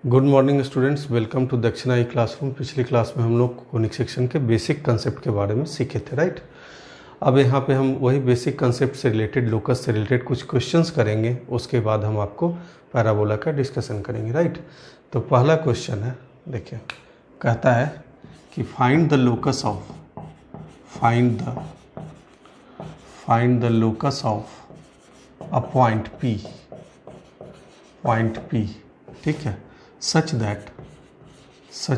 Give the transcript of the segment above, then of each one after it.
Good morning students, welcome to Dakshina e classroom. पिछली class में हम लोग कोनिक सेक्शन के बेसिक कंसेप्ट के बारे में सीखे थे, राइट। अब यहाँ पे हम वही बेसिक कंसेप्ट से रिलेटेड, लोकस से रिलेटेड कुछ क्वेश्चंस करेंगे। उसके बाद हम आपको पैराबोला का डिस्कशन करेंगे, राइट। तो पहला क्वेश्चन है, देखिए, कहता है कि find the locus of a point P, ठीक है, such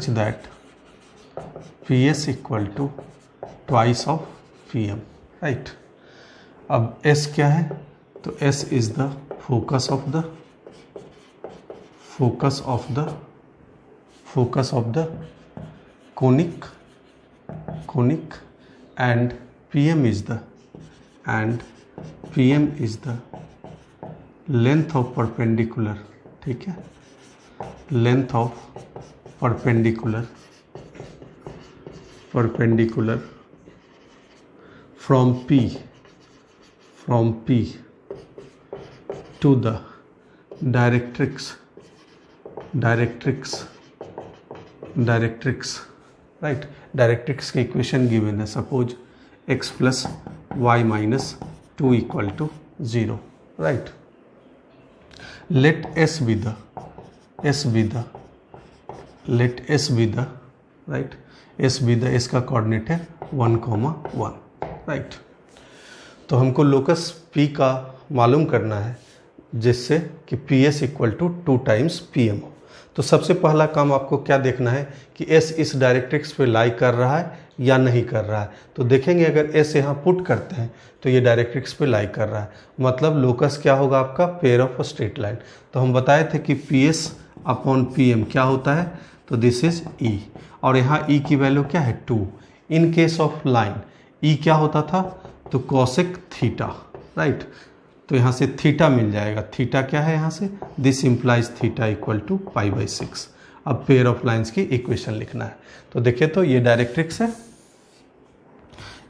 that PS equal to twice of PM, right. अब S क्या है? तो S is the focus of the conic and PM is the length of perpendicular, ठीक है, length of perpendicular from P to the directrix, right. Directrix की equation given है, suppose x plus Y minus 2 equal to 0, right. let S be the right, S का coordinate है 1,1, right. तो हमको locus P का मालूम करना है, जिससे कि PS equal to 2 times PM हो। तो सबसे पहला काम आपको क्या देखना है कि S इस डायरेक्ट्रिक्स पे लाई कर रहा है या नहीं कर रहा है। तो देखेंगे अगर S यहाँ पुट करते हैं तो ये डायरेक्ट्रिक्स पे लाई कर रहा है, मतलब लोकस क्या होगा आपका? Pair of straight line. तो हम बताए थे कि PS अपॉन PM क्या होता है? तो दिस इज E, और यहाँ E की वैल्यू क्या है? 2। In case of line E क्या होता था? तो कॉसेक थीटा, राइट। तो यहाँ से थीटा मिल जाएगा। थीटा क्या है यहाँ से? This implies theta equal to π/6। अब पेयर ऑफ लाइंस की इक्वेशन लिखना है। तो देखिए, तो ये डायरेक्ट्रिक्स है,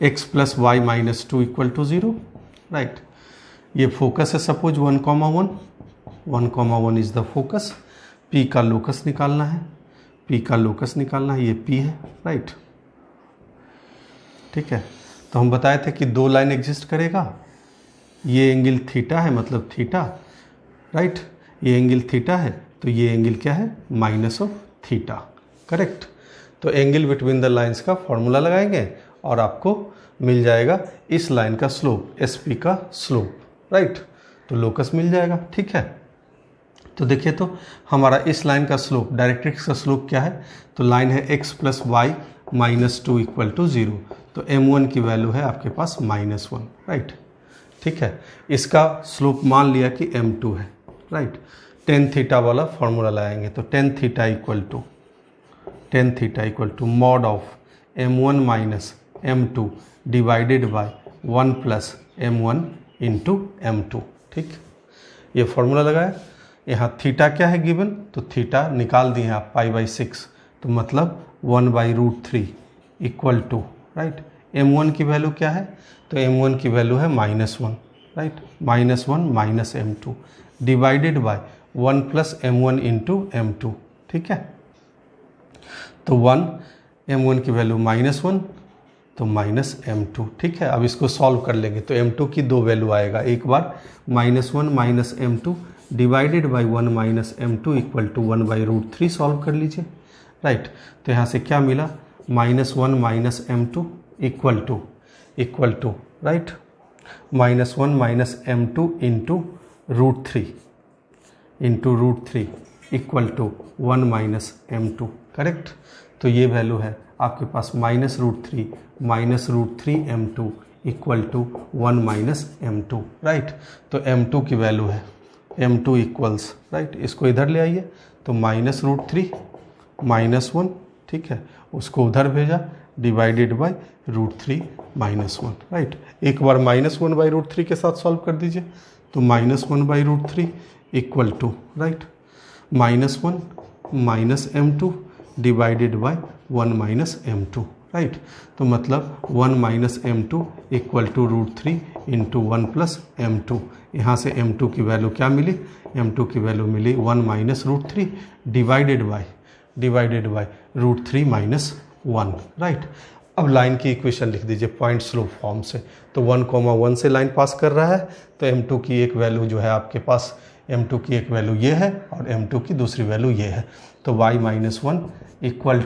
x plus Y minus 2 equal to 0, right. ये फोकस है, suppose 1,1 is the focus. P का लोकस निकालना है, ये P है, राइट, ठीक है। तो हम बताए थे कि दो लाइन एग्जिस्ट करेगा। ये एंगल थीटा है, मतलब थीटा, राइट। ये एंगल थीटा है, तो ये एंगल क्या है? Minus of theta, correct. तो एंगल बिटवीन द लाइंस का फॉर्मूला लगाएंगे और आपको मिल जाएगा इस लाइन का स्लोप, SP का स्लोप, राइट। तो लोकस मिल जाएगा, ठीक है। तो देखिए, तो हमारा इस लाइन का स्लोप, डायरेक्ट्रिक्स का स्लोप क्या है? तो लाइन है x plus Y minus 2 equal to 0। तो M1 की वैल्यू है आपके पास -1, राइट, ठीक है। इसका स्लोप मान लिया कि M2 है, राइट। टेन थीटा वाला फॉर्मूला लाएंगे, तो tan theta equal to mod of M1 minus M2 divided by 1 plus M1 into M2, ठीक। ये फॉर्मूला लगाया। यहाँ थीटा क्या है गिवन? तो थीटा निकाल दिए आप π/6, तो मतलब 1/√3 इक्वल टू, राइट। M1 की वैल्यू क्या है? तो M1 की वैल्यू है -1, right, -1 minus M2 divided by 1 plus M1 into M2, ठीक है। तो M1 की वैल्यू -1, तो माइनस M2, ठीक है। अब इसको सॉल्व कर लेंगे तो M2 की दो वैल्यू आएगा, एक बार -1 minus M2 divided by 1 minus M2 equal to 1/√3 solve कर लीजिए, राइट। तो यहाँ से क्या मिला? -1 minus M2 equal to, right, -1 minus M2 into √3 equal to 1 minus M2, correct. तो ये वैल्यू है आपके पास -√3 M2 equal to 1 minus M2, right. तो M2 की वैल्यू है, M2 इक्वल्स, राइट, इसको इधर ले आइए, तो -√3 -1, ठीक है, उसको उधर भेजा डिवाइडेड बाय √3 -1, राइट। एक बार -1/√3 के साथ सॉल्व कर दीजिए, तो -1/√3 equal to, right, -1 minus M2 divided by 1 minus M2, right. तो मतलब 1 minus m2 equal to √3 into 1 plus m2। यहाँ से m2 की वैल्यू क्या मिली, m2 की वैल्यू मिली 1 minus √3 divided by √3 minus 1, right. अब लाइन की इक्वेशन लिख दीजिए पॉइंट स्लोप फॉर्म से। तो 1,1 से लाइन पास कर रहा है, तो m2 की एक वैल्यू जो है आपके पास, m2 की एक वैल्यू ये है और m2 की दूसरी वैल्यू ये है। तो y minus 1 equal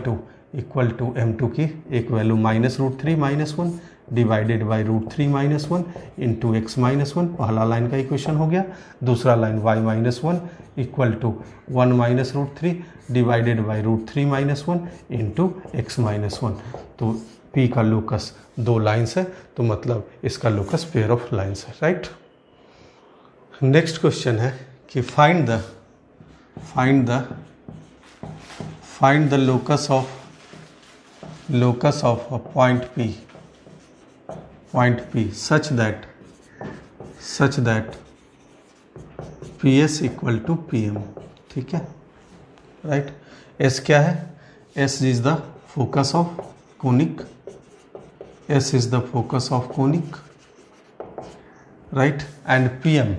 to m2 की एक value minus √3 minus 1 divided by √3 minus 1 into x minus 1, पहला लाइन का इक्वेशन हो गया। दूसरा line y minus 1 equal to 1 minus √3 divided by √3 minus 1 into x minus 1। तो P का लोकस दो लाइन्स है, तो मतलब इसका लोकस पेयर ऑफ लाइन्स है, राइट। नेक्स्ट क्वेश्चन है कि find the locus of a point P such that PS equal to PM, ठीक है, राइट। S क्या है, S is the focus of conic, S is the focus of conic, right, and PM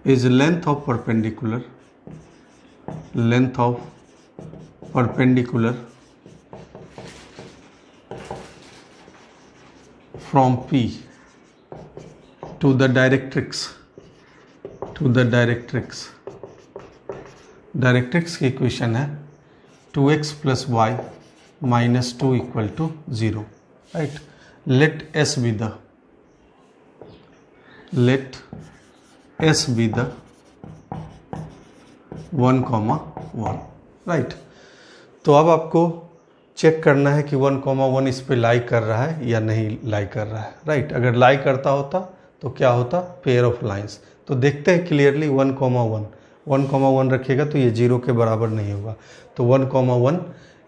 is length of perpendicular from P to the directrix की equation है 2x plus y minus 2 equal to 0, right. Let S be the 1,1, right. तो अब आपको check करना है कि 1,1 इस पे लाई कर रहा है या नहीं लाई कर रहा है, राइट। अगर लाई करता होता तो क्या होता, पेयर ऑफ लाइंस। तो देखते हैं क्लियरली 1,1 रखिएगा तो ये 0 के बराबर नहीं होगा, तो 1,1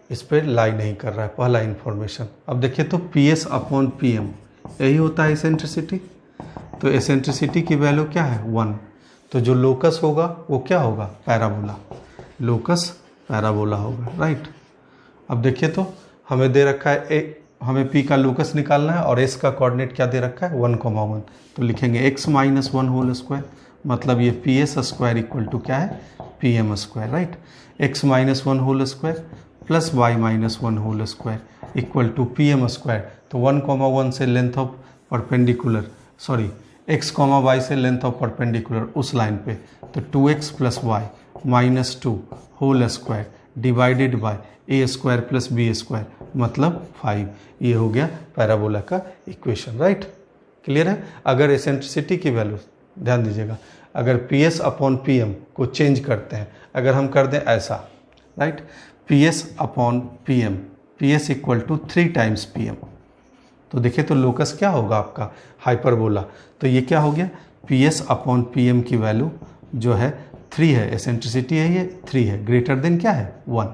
इस पर लाई नहीं कर रहा है, पहला इन्फॉर्मेशन। अब देखिए तो PS अपॉन PM यही होता है एसेंट्रिसिटी। तो एसेंट्रिसिटी की वैल्यू क्या है 1, तो जो लोकस होगा वो क्या होगा, पैराबोला, लोकस पैराबोला होगा, राइट। अब देखिए तो हमें दे रखा है हमें P का लोकस निकालना है और S का कोऑर्डिनेट क्या दे रखा है 1,1, तो लिखेंगे x माइनस 1 होल स्क्वायर, मतलब ये PS स्क्वायर इक्वल टू क्या है PM square, right. x minus 1 whole square plus y minus 1 whole square equal to PM square. तो 1,1 से length of perpendicular, sorry x, y से लेंथ ऑफ परपेंडिकुलर उस line पे, तो 2x plus y minus 2 whole square divided by a square plus b square, मतलब 5। ये हो गया पैराबोला का इक्वेशन, राइट। क्लियर है। अगर एसेंट्रिसिटी की वैल्यू ध्यान दीजिएगा, अगर PS अपॉन PM को चेंज करते हैं, अगर हम कर दें ऐसा, right, PS upon PM, PS equal to 3 times PM, तो देखिए तो लोकस क्या होगा आपका हाइपरबोला। तो ये क्या हो गया, PS अपॉन PM की वैल्यू जो है 3 है, एसेंट्रिसिटी है ये 3 है, ग्रेटर देन क्या है 1,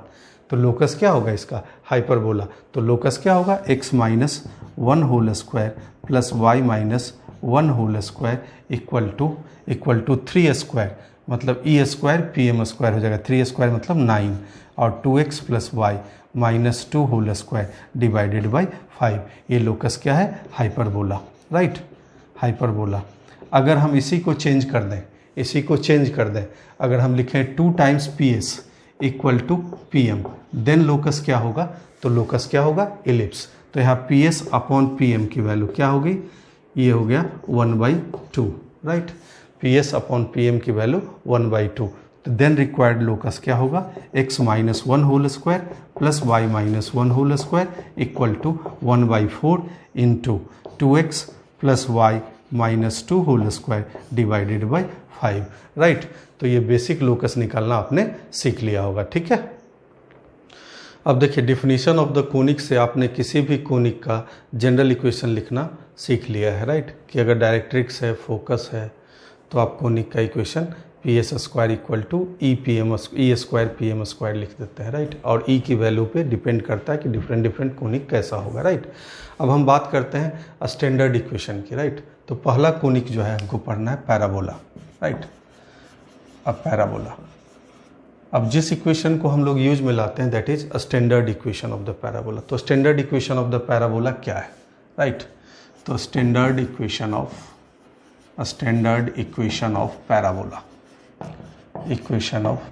तो लोकस क्या होगा इसका हाइपरबोला। तो लोकस क्या होगा x minus 1 whole square plus y minus 1 whole square equal to 3 square, मतलब E स्क्वायर PM स्क्वायर हो जाएगा, 3 स्क्वायर मतलब 9 और 2x plus Y minus 2 whole square divided by 5। ये लोकस क्या है हाइपरबोला, राइट, हाइपरबोला। अगर हम इसी को चेंज कर दें, अगर हम लिखें 2 times PS equal to PM, then locus क्या होगा, तो लोकस क्या होगा इलिप्स। तो यहाँ PS अपॉन PM की वैल्यू क्या होगी, ये हो गया 1/2, राइट। PS अपॉन PM की वैल्यू 1/2, तो देन रिक्वायर्ड लोकस क्या होगा, x minus 1 whole square plus y minus 1 whole square equal to 1/4 into 2x plus y minus 2 whole square divided by 5, right. तो ये बेसिक लोकस निकालना आपने सीख लिया होगा, ठीक है। अब देखिए डिफिनीशन ऑफ द कोनिक से आपने किसी भी कोनिक का जनरल इक्वेशन लिखना सीख लिया है, राइट, कि अगर डायरेक्ट्रिक्स है, फोकस है, तो आप कोनिक का equation PS square equal to E square PM square लिख देते हैं, राइट। और E की वैल्यू पे डिपेंड करता है कि डिफरेंट कोनिक कैसा होगा, राइट। अब हम बात करते हैं स्टैंडर्ड इक्वेशन की, राइट। तो पहला कोनिक जो है हमको पढ़ना है पैराबोला, राइट। अब पैराबोला अब जिस इक्वेशन को हम लोग यूज में लाते हैं that is standard equation of the parabola. तो standard equation of the parabola क्या है, राइट? तो standard equation of parabola, equation of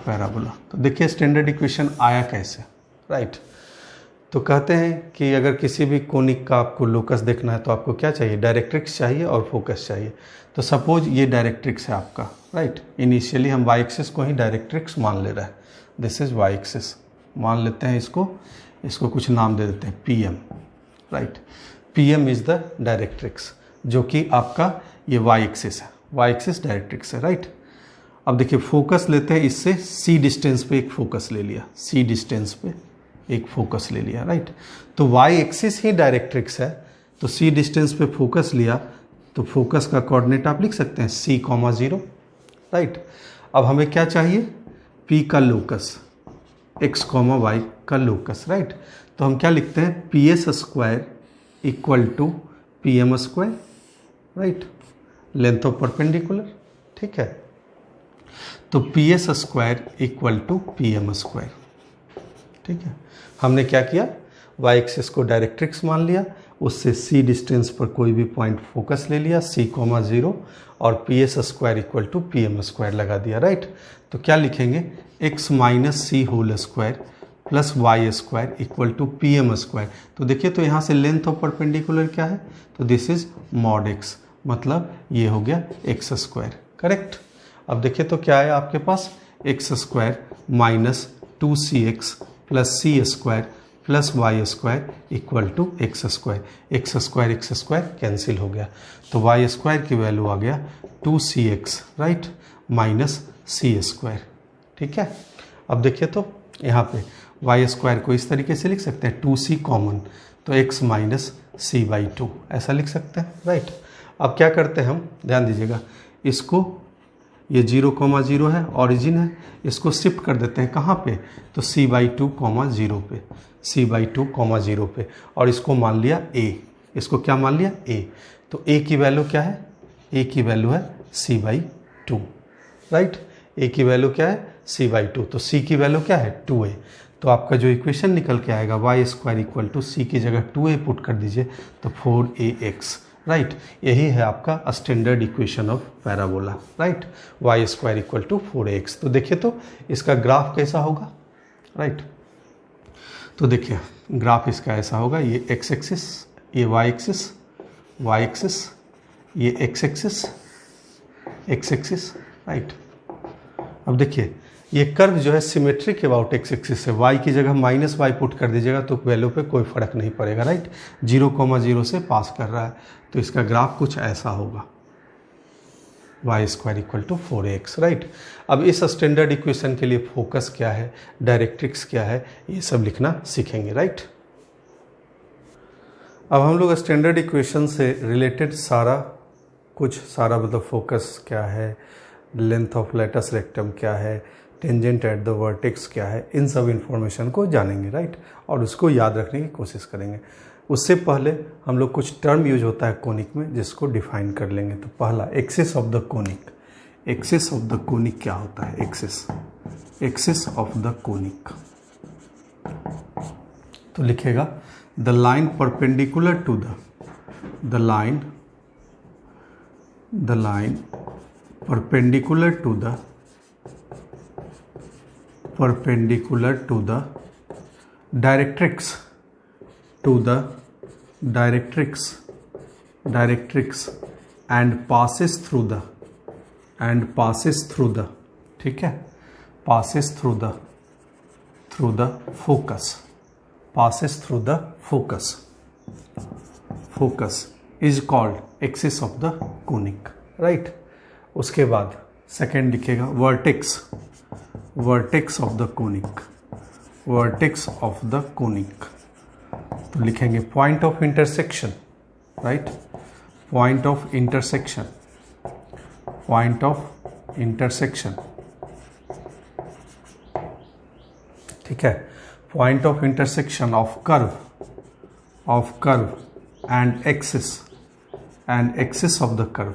parabola. तो देखिए स्टैंडर्ड इक्वेशन आया कैसे, राइट? तो कहते हैं कि अगर किसी भी कोनिक का आपको लोकस देखना है तो आपको क्या चाहिए, डायरेक्ट्रिक्स चाहिए और फोकस चाहिए। तो सपोज ये डायरेक्ट्रिक्स है आपका, राइट? इनिशियली हम वाई एक्सिस को ही डायरेक्ट्रिक्स मान ले रहे हैं, दिस इज वाई एक्सिस मान लेते हैं, इसको कुछ नाम दे देते हैं PM, right? PM is the directrix, जो कि आपका ये वाई एक्सिस है, वाई एक्सिस डायरेक्ट्रिक्स है, राइट? अब देखिए फोकस लेते हैं, इससे सी डिस्टेंस पे एक फोकस ले लिया, सी डिस्टेंस पे एक फोकस ले लिया, राइट? तो वाई एक्सिस ही डायरेक्ट्रिक्स है, तो सी डिस्टेंस पे फोकस लिया, तो फोकस का कोऑर्डिनेट आप लिख सकते हैं c,0, राइट? अब हमें क्या चाहिए, p का लोकस, x, y का लोकस, राइट? तो हम क्या लिखते हैं, PS² equal to PM², right? Length of perpendicular, ठीक है? तो PS² इक्वल टू PM², ठीक है? हमने क्या किया, वाई एक्सिस को डायरेक्ट्रिक्स मान लिया, उससे सी डिस्टेंस पर कोई भी पॉइंट फोकस ले लिया c,0 और PS² इक्वल टू PM² लगा दिया, राइट? तो क्या लिखेंगे, x minus c whole square plus y² equal to PM²। तो देखिए तो यहाँ से लेंथ ऑफ परपेंडिकुलर क्या है, तो दिस इज मॉड x, मतलब ये हो गया x², करेक्ट? अब देखिए तो क्या है आपके पास, x² minus 2cx plus c² plus y² equal to x², x² cancel हो गया, तो y² की वैल्यू आ गया 2cx, राइट? माइनस c², ठीक है? अब देखिए तो यहाँ पे y² को इस तरीके से लिख सकते हैं, 2c कॉमन, तो x माइनस c/2 ऐसा लिख सकते हैं, राइट? अब क्या करते हैं हम, ध्यान दीजिएगा, इसको ये 0,0 है, ऑरिजिन है, इसको शिफ्ट कर देते हैं कहाँ पे, तो c/2, 0 पे, c/2, 0 पे, और इसको मान लिया a, इसको क्या मान लिया a, तो a की वैल्यू क्या है, a की वैल्यू है c/2, राइट? a की वैल्यू क्या है, c/2, तो c की वैल्यू क्या है 2a, तो आपका जो इक्वेशन निकल के आएगा y² इक्वल टू c की जगह 2a पुट कर दीजिए, तो 4ax, राइट? यही है आपका standard equation of parabola, right? y² equal to 4ax। तो देखिए तो इसका ग्राफ कैसा होगा, राइट? तो देखिए ग्राफ इसका ऐसा होगा, ये x एक्सिस, ये y एक्सिस, ये x एक्सिस, राइट? अब देखिए ये कर्व जो है सिमेट्रिक अबाउट x एक्सिस है, y की जगह माइनस y पुट कर दीजिएगा तो वैल्यू पे कोई फर्क नहीं पड़ेगा, राइट? 0,0 से पास कर रहा है, तो इसका ग्राफ कुछ ऐसा होगा, y² equal to 4ax, right? अब इस स्टैंडर्ड इक्वेशन के लिए फोकस क्या है, डायरेक्ट्रिक्स क्या है, ये सब लिखना सीखेंगे, राइट? अब हम लोग स्टैंडर्ड इक्वेशन से रिलेटेड सारा मतलब फोकस क्या है, लेंथ ऑफ लेटस रेक्टम क्या है, टेंजेंट एट द वर्टेक्स क्या है, इन सब इंफॉर्मेशन को जानेंगे, राइट? और उसको याद रखने की कोशिश करेंगे। उससे पहले हम लोग कुछ टर्म यूज होता है कोनिक में, जिसको डिफाइन कर लेंगे। तो पहला axis of the conic, axis of the conic क्या होता है, एक्सिस ऑफ द कोनिक, तो लिखेगा the line perpendicular to the line perpendicular to the directrix and passes through the ठीक है, passes through the focus is called axis of the conic, right? उसके बाद second लिखेगा वर्टेक्स ऑफ द कोनिक, तो लिखेंगे point of intersection, right? Point of intersection, ठीक है? Point of intersection of curve and axis of the curve,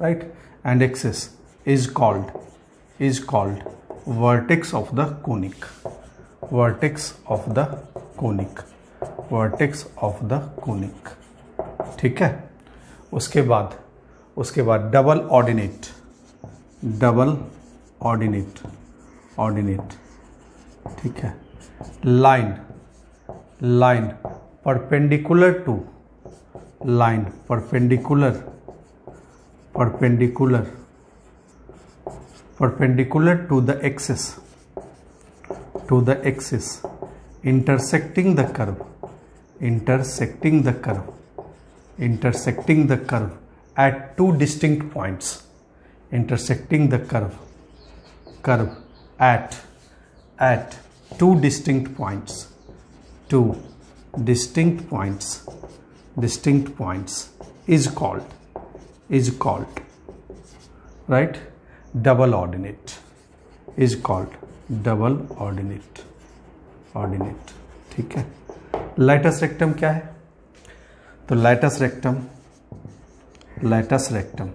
right? and axis is called vertex of the conic, vertex of the conic, vertex of the conic। ठीक है, उसके बाद double ordinate, double ordinate, ordinate. ठीक है, line, line perpendicular to, line perpendicular, perpendicular, perpendicular to the axis, to the axis, intersecting the curve, intersecting the curve, intersecting the curve at two distinct points, intersecting the curve at two distinct points, two distinct points is called, right? Double ordinate is called double ordinate, ordinate. ठीक है, lights rectum क्या है? तो lights rectum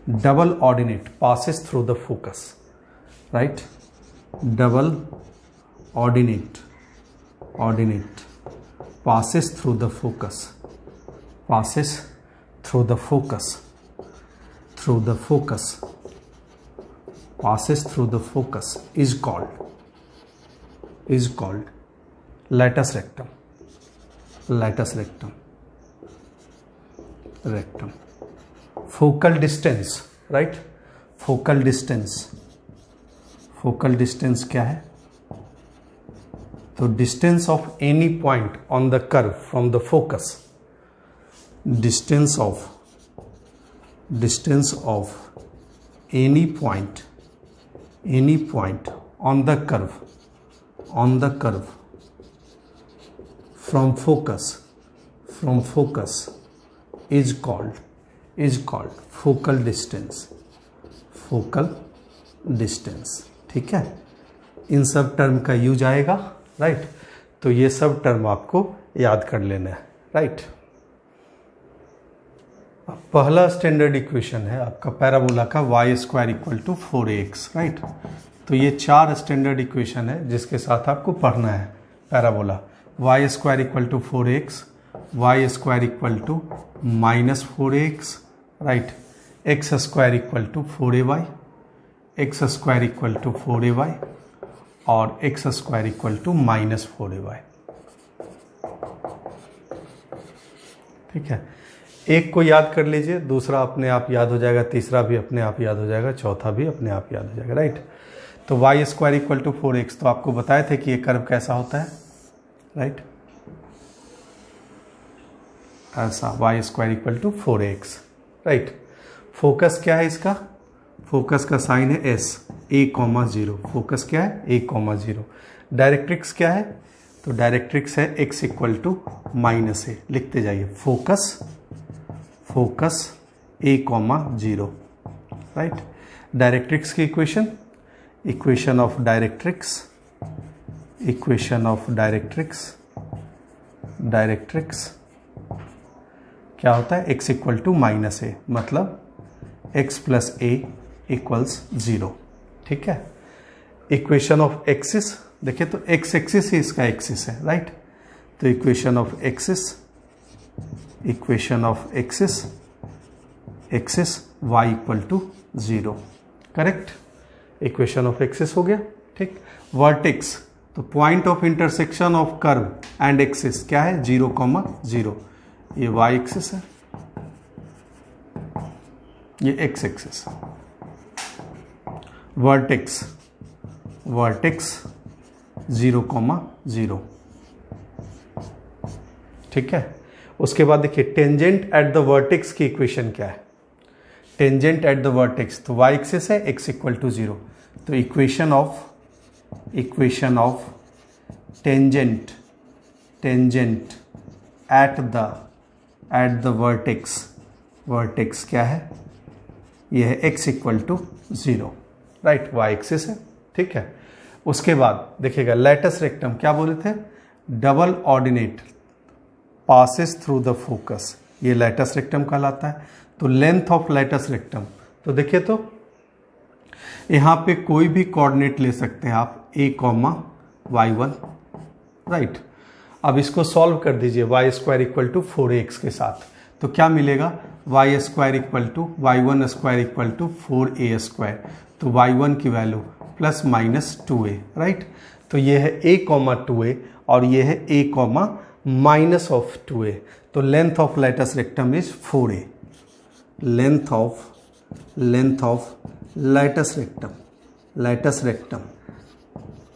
double ordinate passes through the focus, right? Double ordinate, ordinate passes through the focus, passes through the focus, through the focus, passes through the focus is called latus rectum, latus rectum, rectum। focal distance, right? focal distance, focal distance क्या है? तो distance of any point on the curve from the focus, distance of any point on the curve from focus is called focal distance, focal distance। ठीक है, इन सब term का use आएगा, right? तो ये सब टर्म आपको याद कर लेना है, राइट? पहला स्टैंडर्ड इक्वेशन है आपका पैराबोला का y square equal to 4ax, right? तो ये 4 स्टैंडर्ड इक्वेशन है जिसके साथ आपको पढ़ना है parabola. y square equal to 4x, y square equal to -4ax, right? x square equal to 4ay, x square equal to 4ay और x square equal to -4ay। ठीक है, एक को याद कर लीजिए, दूसरा अपने आप याद हो जाएगा, तीसरा भी अपने आप याद हो जाएगा, चौथा भी अपने आप याद हो जाएगा, राइट? तो y square equal to 4x तो आपको बताए थे कि ये कर्व कैसा होता है, राइट? ऐसा y square equal to 4x, right? Focus क्या है इसका? फोकस का साइन है s, a,0। फोकस क्या है? a,0। डायरेक्ट्रिक्स क्या है? तो डायरेक्ट्रिक्स है x इक्वल टू -a। लिखते जाइए, फोकस a,0, राइट? डायरेक्ट्रिक्स की इक्वेशन ऑफ डायरेक्ट्रिक्स, डायरेक्ट्रिक्स क्या होता है? x इक्वल टू -a, मतलब x प्लस a इक्वल्स 0। ठीक है, इक्वेशन ऑफ एक्सिस देखिए, तो x एक्सिस ही इसका एक्सिस है, राइट? तो equation of axis y equal to 0, correct? Equation of axis हो गया, ठीक? वर्टेक्स, तो point of intersection of curve and axis क्या है? 0,0। ये y एक्सिस है, ये x एक्सिस। वर्टेक्स 0,0, ठीक है? उसके बाद देखिए टेंजेंट एट द वर्टेक्स की इक्वेशन क्या है? टेंजेंट एट द वर्टेक्स, तो y एक्सिस है, x इक्वल टू 0। तो equation of tangent at the vertex क्या है? यह है x equal to 0, right? y axis है, ठीक है? उसके बाद देखिएगा लैटस रेक्टम क्या बोले थे? Double ordinate passes through the focus, ये लैटस रेक्टम कहलाता है। तो लेंथ ऑफ लैटस रेक्टम, तो देखिए तो यहाँ पे कोई भी कोऑर्डिनेट ले सकते हैं आप a, y1, राइट। अब इसको सॉल्व कर दीजिए y square equal to 4ax के साथ, तो क्या मिलेगा y square equal to y1 square equal to 4a square, तो y1 की value plus minus 2a, right. तो ये है a, 2a और ये है a, माइनस ऑफ 2a, तो length of latus rectum is 4a, length of latus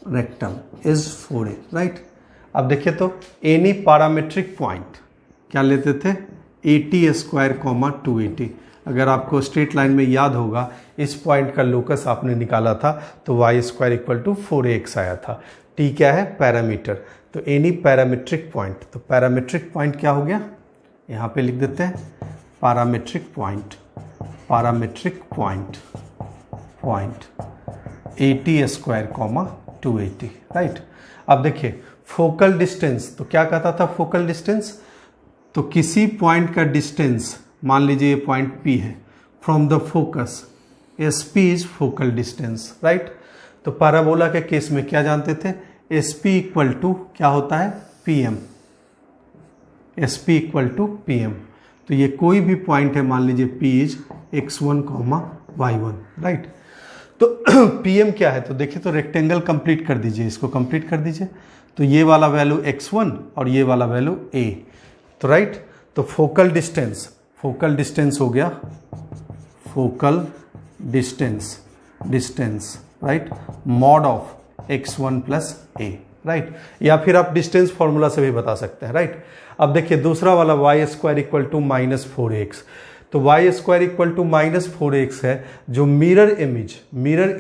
rectum is 4a, right. अब देखिए तो एनी पैरामीट्रिक पॉइंट क्या लेते थे 80 स्क्वायर, 280। अगर आपको स्ट्रेट लाइन में याद होगा इस पॉइंट का लोकस आपने निकाला था तो y square equal to 4ax आया था। t क्या है पैरामीटर, तो एनी पैरामीट्रिक पॉइंट, तो पैरामीट्रिक पॉइंट क्या हो गया यहाँ पे लिख देते हैं पैरामीट्रिक पॉइंट 80 स्क्वायर, 280, राइट। अब देखिए फोकल डिस्टेंस, तो क्या कहता था फोकल डिस्टेंस, तो किसी पॉइंट का डिस्टेंस, मान लीजिए ये पॉइंट P है, from the focus SP is focal distance, right. तो पैराबोला के केस में क्या जानते थे SP इक्वल टू क्या होता है PM, SP equal to PM। तो ये कोई भी पॉइंट है, मान लीजिए P is x1, y1, right. तो PM क्या है, तो देखिए तो रेक्टेंगल कंप्लीट कर दीजिए, इसको कंप्लीट कर दीजिए, तो ये वाला वैल्यू x1 और ये वाला वैल्यू a, तो राइट। तो फोकल डिस्टेंस हो गया focal distance, right, mod of x1 plus a, right. या फिर आप डिस्टेंस फॉर्मूला से भी बता सकते हैं, राइट। अब देखिए दूसरा वाला y square equal to minus 4x, तो y square equal to minus 4x है, जो mirror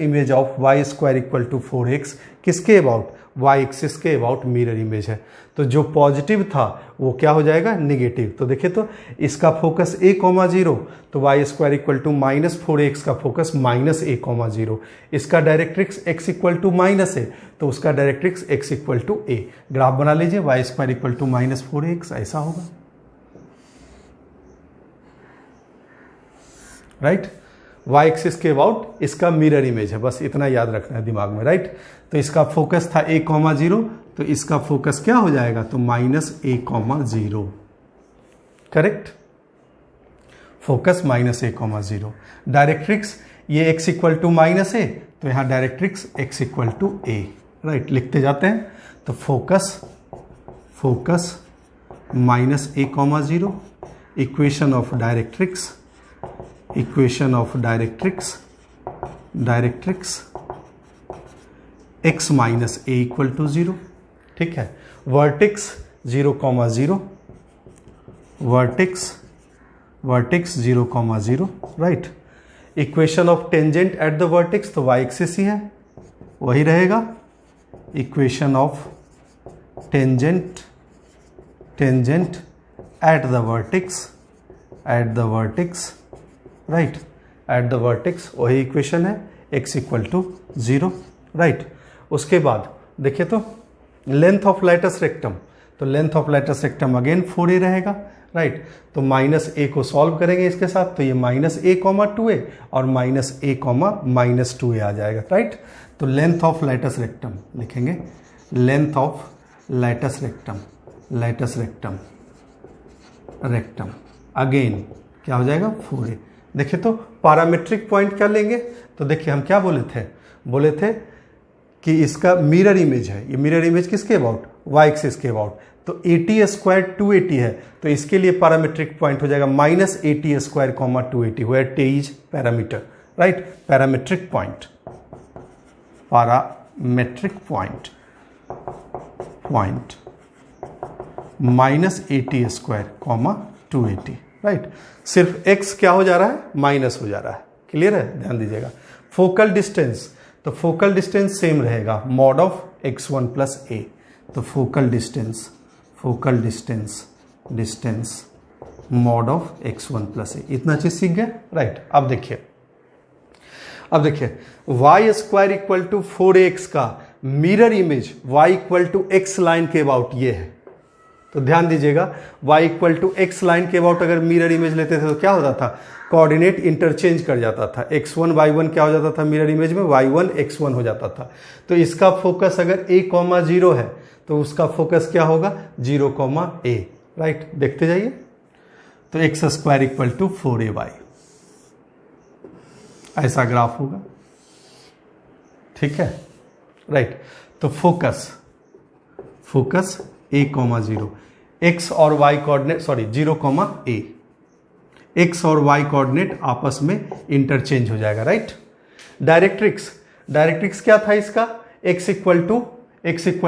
image of y square equal to 4x किसके अबाउट, y एक्सिस के अबाउट मिरर इमेज है। तो जो पॉजिटिव था वो क्या हो जाएगा नेगेटिव। तो देखिए तो इसका फोकस a, 0, तो y square equal to minus 4x का फोकस माइनस a, 0। इसका directrix x equal to minus है, तो उसका directrix x equal to a। Graph बना लीजिए y square equal to minus 4x, ऐसा होगा, राइट। y एक्सिस के अबाउट इसका मिरर इमेज है, बस इतना याद रखना है दिमाग में, राइट। तो इसका फोकस था a, 0, तो इसका फोकस क्या हो जाएगा, तो minus a, 0, correct. Focus minus a, 0। Directrix ये x equal to minus a, तो यहाँ directrix x equal to a, right. लिखते जाते हैं, तो focus minus a, 0, equation of directrix x minus a equal to 0, ठीक है। Vertex 0, 0, vertex 0, 0, right. Equation of tangent at the vertex, तो y axis ही है, वही रहेगा। Equation of tangent at the vertex, right, at the vertex वही equation है, x equal to 0, right. उसके बाद देखिए तो लेंथ ऑफ लेटस रेक्टम, तो length of latus rectum again 4a रहेगा, राइट। तो माइनस a को सॉल्व करेंगे इसके साथ, तो ये माइनस a, 2a और माइनस a, माइनस 2a आ जाएगा, राइट। तो लेंथ ऑफ लेटस रेक्टम लिखेंगे, length of latus rectum again क्या हो जाएगा 4a। देखिए तो पैरामीट्रिक पॉइंट क्या लेंगे, तो देखिए हम क्या बोले थे कि इसका मिरर इमेज है, ये मिरर इमेज किसके अबाउट, y एक्सिस के अबाउट, तो 80 स्क्वायर 280 है, तो इसके लिए पैरामीट्रिक पॉइंट हो जाएगा minus 80 square, 280, where t is parameter, right. Parametric point minus 80 square, 280, right. सिर्फ x क्या हो जा रहा है, माइनस हो जा रहा है, क्लियर है, ध्यान दीजिएगा। फोकल डिस्टेंस, तो फोकल डिस्टेंस सेम रहेगा, mod of x1 plus a, तो focal distance mod of x1 plus a, इतना चीज सीख गए, राइट। अब देखिए y square equal to 4x का mirror image y equal to x line के अबाउट ये है, तो ध्यान दीजिएगा y equal to x line के अबाउट अगर मिरर इमेज लेते थे तो क्या होता था, कोऑर्डिनेट इंटरचेंज कर जाता था, x1 y1 क्या हो जाता था मिरर इमेज में, y1 x1 हो जाता था। तो इसका फोकस अगर a,0 है तो उसका फोकस क्या होगा 0,a, राइट। देखते जाइए, तो x square equal to 4ay ऐसा ग्राफ होगा, ठीक है, राइट। तो फोकस a,0 x और y कोऑर्डिनेट 0,a, x और y कोऑर्डिनेट आपस में इंटरचेंज हो जाएगा, राइट। डायरेक्ट्रिक्स क्या था इसका, x equal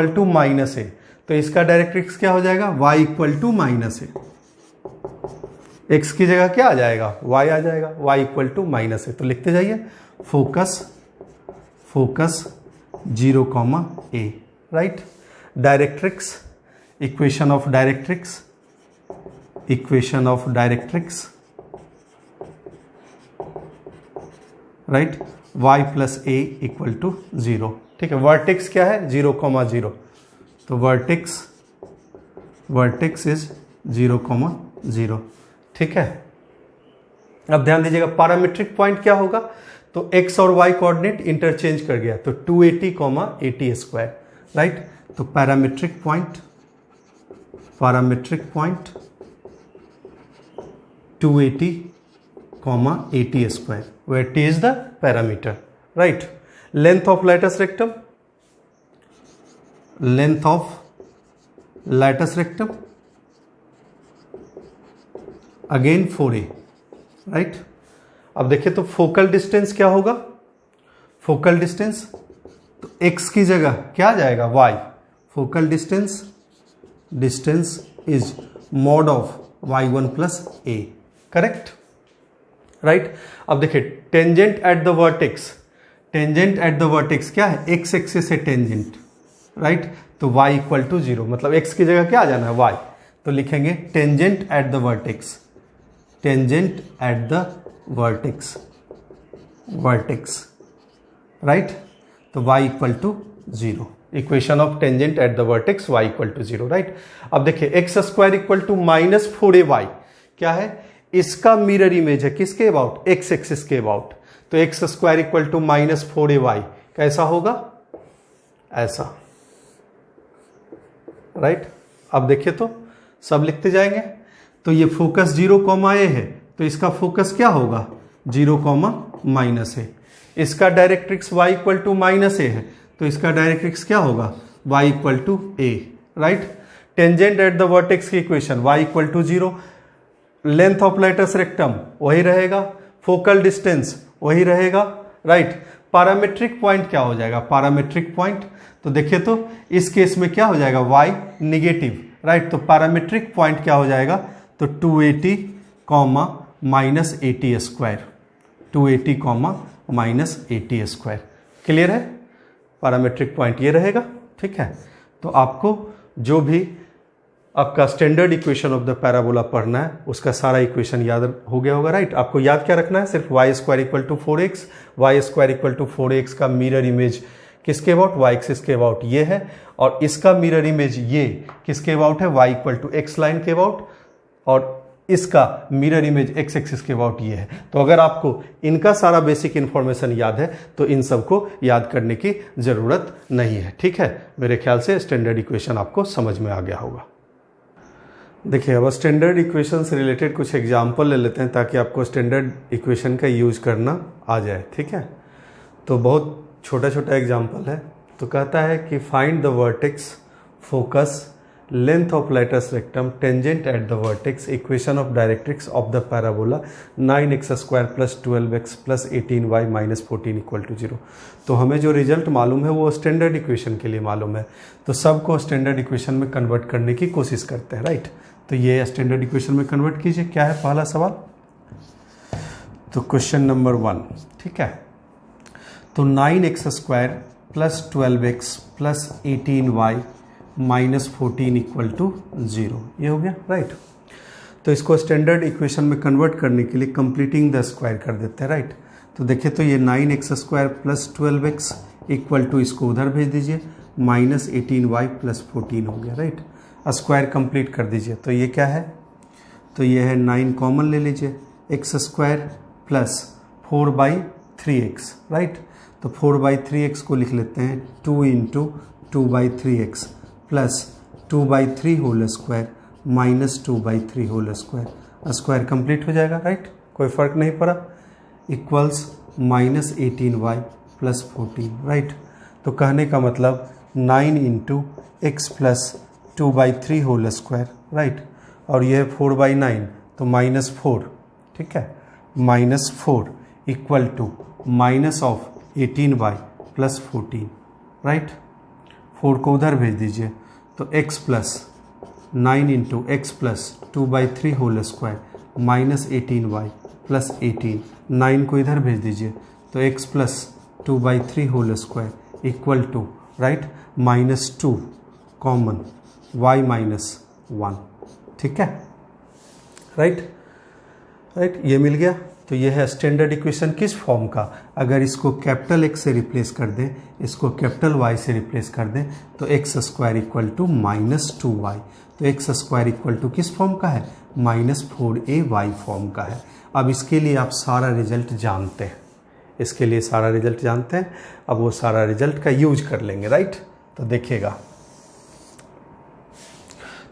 to minus a, तो इसका डायरेक्ट्रिक्स क्या हो जाएगा y equal to minus a, x की जगह क्या आ जाएगा y आ जाएगा, y equal to minus a. तो लिखते जाइए focus 0,a, right. Directrix, equation of directrix right, y plus a equal to 0, ठीक है। वर्टेक्स क्या है 0,0, तो वर्टेक्स इज 0,0, ठीक है। अब ध्यान दीजिएगा पैरामीट्रिक पॉइंट क्या होगा, तो x और y कोऑर्डिनेट इंटरचेंज कर गया, तो 280, 80 स्क्वायर, राइट। तो parametric point 280, 80 square, where t is the parameter, right. Length of lattice rectum again 4a, right. अब देखिए तो फोकल डिस्टेंस क्या होगा, फोकल डिस्टेंस तो x की जगह क्या आ जाएगा y, focal distance is mod of y1 plus a, correct, right. अब देखिए टेंजेंट एट द वर्टेक्स क्या है, x एक्सिस से टेंजेंट, राइट। तो y इक्वल टू 0, मतलब x की जगह क्या आ जाना है y, तो लिखेंगे tangent at the vertex, right. तो y equal to 0, equation of tangent at the vertex y equal to 0, right. अब देखिए x square equal to minus 4ay क्या है, इसका मिरर इमेज है किसके अबाउट, एक्स एक्सिस के अबाउट, तो x square equal to minus 4ay कैसा होगा, ऐसा, राइट। अब देखिए तो सब लिखते जाएंगे, तो ये फोकस 0,a है, तो इसका फोकस क्या होगा 0,-a, इसका directrix y equal to minus A है, तो इसका डायरेक्ट्रिक्स क्या होगा y equal to a, right. Tangent at the vertex की equation y equal to 0, length of latus rectum वही रहेगा, फोकल डिस्टेंस वही रहेगा, राइट। पैरामीट्रिक पॉइंट क्या हो जाएगा, पैरामीट्रिक पॉइंट तो देखिए तो इस केस में क्या हो जाएगा y निगेटिव, राइट। तो पैरामीट्रिक पॉइंट क्या हो जाएगा, तो 280, minus 80 square, 280, minus 80 square, clear है। पैरामीट्रिक पॉइंट ये रहेगा, ठीक है। तो आपको जो भी आपका standard equation of the parabola पढ़ना है उसका सारा इक्वेशन याद हो गया होगा, राइट। आपको याद क्या रखना है, सिर्फ y square equal to 4x, y square equal to 4x का मिरर इमेज किसके अबाउट, y एक्सिस के अबाउट ये है, और इसका मिरर इमेज ये किसके अबाउट है, y equal to x line के अबाउट, और इसका मिरर इमेज x एक्सिस के अबाउट ये है। तो अगर आपको इनका सारा बेसिक इंफॉर्मेशन याद है तो इन सबको याद करने की जरूरत नहीं है, ठीक है। मेरे ख्याल से स्टैंडर्ड इक्वेशन आपको समझ में आ गया होगा। देखिए अब स्टैंडर्ड इक्वेशन से रिलेटेड कुछ एग्जाम्पल ले लेते हैं ताकि आपको स्टैंडर्ड इक्वेशन का यूज करना आ जाए, ठीक है। तो बहुत छोटा छोटा एग्जाम्पल है। तो कहता है कि find the vertex, focus, length of latus rectum, tangent at the vertex, equation of directrix of the parabola 9x square plus 12x plus 18y minus 14 equal to 0। तो हमें जो रिजल्ट मालूम है वो स्टैंडर्ड इक्वेशन के लिए मालूम है, तो सबको स्टैंडर्ड इक्वेशन में कन्वर्ट करने की कोशिश करते हैं, राइट। तो ये स्टैंडर्ड इक्वेशन में कन्वर्ट कीजिए। क्या है पहला सवाल, तो क्वेश्चन नंबर 1, ठीक है। तो 9x square plus 12x plus 18y minus 14 equal to 0, ये हो गया, राइट। तो इसको स्टैंडर्ड इक्वेशन में कन्वर्ट करने के लिए कंप्लीटिंग द स्क्वायर कर देते हैं, राइट। तो देखिए तो ये 9x square plus 12x equal to, इसको उधर भेज दीजिए, माइनस 18y प्लस 14 हो गया, राइट। स्क्वायर कंप्लीट कर दीजिए। तो ये क्या है, तो ये है 9 कॉमन ले लीजिए, x square plus 4/3x, right. तो 4/3x को लिख लेते हैं 2 × 2/3x plus 2/3 whole square minus 2/3 whole square. Square complete हो जाएगा, राइट, कोई फर्क नहीं पड़ा, इक्वल्स -18y प्लस 14, राइट। तो कहने का मतलब 9 × x plus 2/3 whole square, right, और ये है 4/9 तो -4, ठीक है, -4 equal to minus of 18y plus 14, right. 4 को उधर भेज दीजिए तो x plus 9 × x plus 2/3 whole square minus 18y plus 18, 9 को इधर भेज दीजिए तो x plus 2/3 whole square equal to, right, -2 common y -1, ठीक है, राइट, ये मिल गया। तो ये है स्टैंडर्ड इक्वेशन किस फॉर्म का, अगर इसको कैपिटल X से रिप्लेस कर दें, इसको कैपिटल Y से रिप्लेस कर दें तो x square equal to -2y। तो एक्स स्क्वायर इक्वल टू किस फॉर्म का है, -4ay फॉर्म का है। अब इसके लिए आप सारा रिजल्ट जानते हैं, इसके लिए सारा रिजल्ट जानते हैं, अब वो सारा रिजल्ट का यूज कर लेंगे, राइट। तो देखिएगा,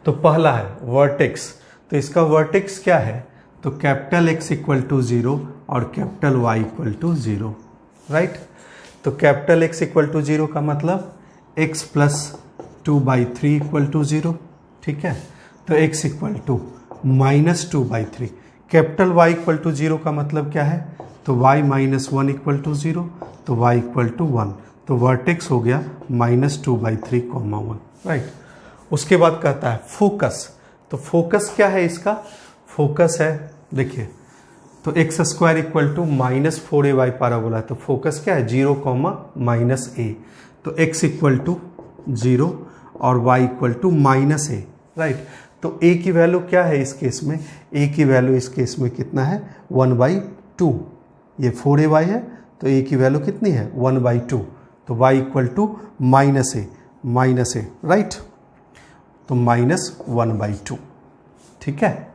तो पहला है वर्टेक्स, तो इसका वर्टेक्स क्या है, तो कैपिटल X इक्वल टू 0 और capital Y equal to 0, right. तो कैपिटल X इक्वल टू 0 का मतलब x प्लस 2/3 इक्वल टू 0, ठीक है। तो x equal to -2/3, capital Y equal to 0 का मतलब क्या है, तो y -1 इक्वल टू 0, तो y इक्वल टू 1, तो वर्टेक्स हो गया -2/3, 1, राइट। उसके बाद कहता है फोकस, तो फोकस क्या है इसका, फोकस है, देखिए, तो x square equal to -4ay parabola है, तो फोकस क्या है 0, -a, तो x इक्वल टू 0 और y equal to -a, right. तो a की वैल्यू क्या है इस केस में, a की वैल्यू इस केस में कितना है 1/2, ये 4ay है तो a की वैल्यू कितनी है 1/2, तो y equal to -a, right, तो -1/2, ठीक है,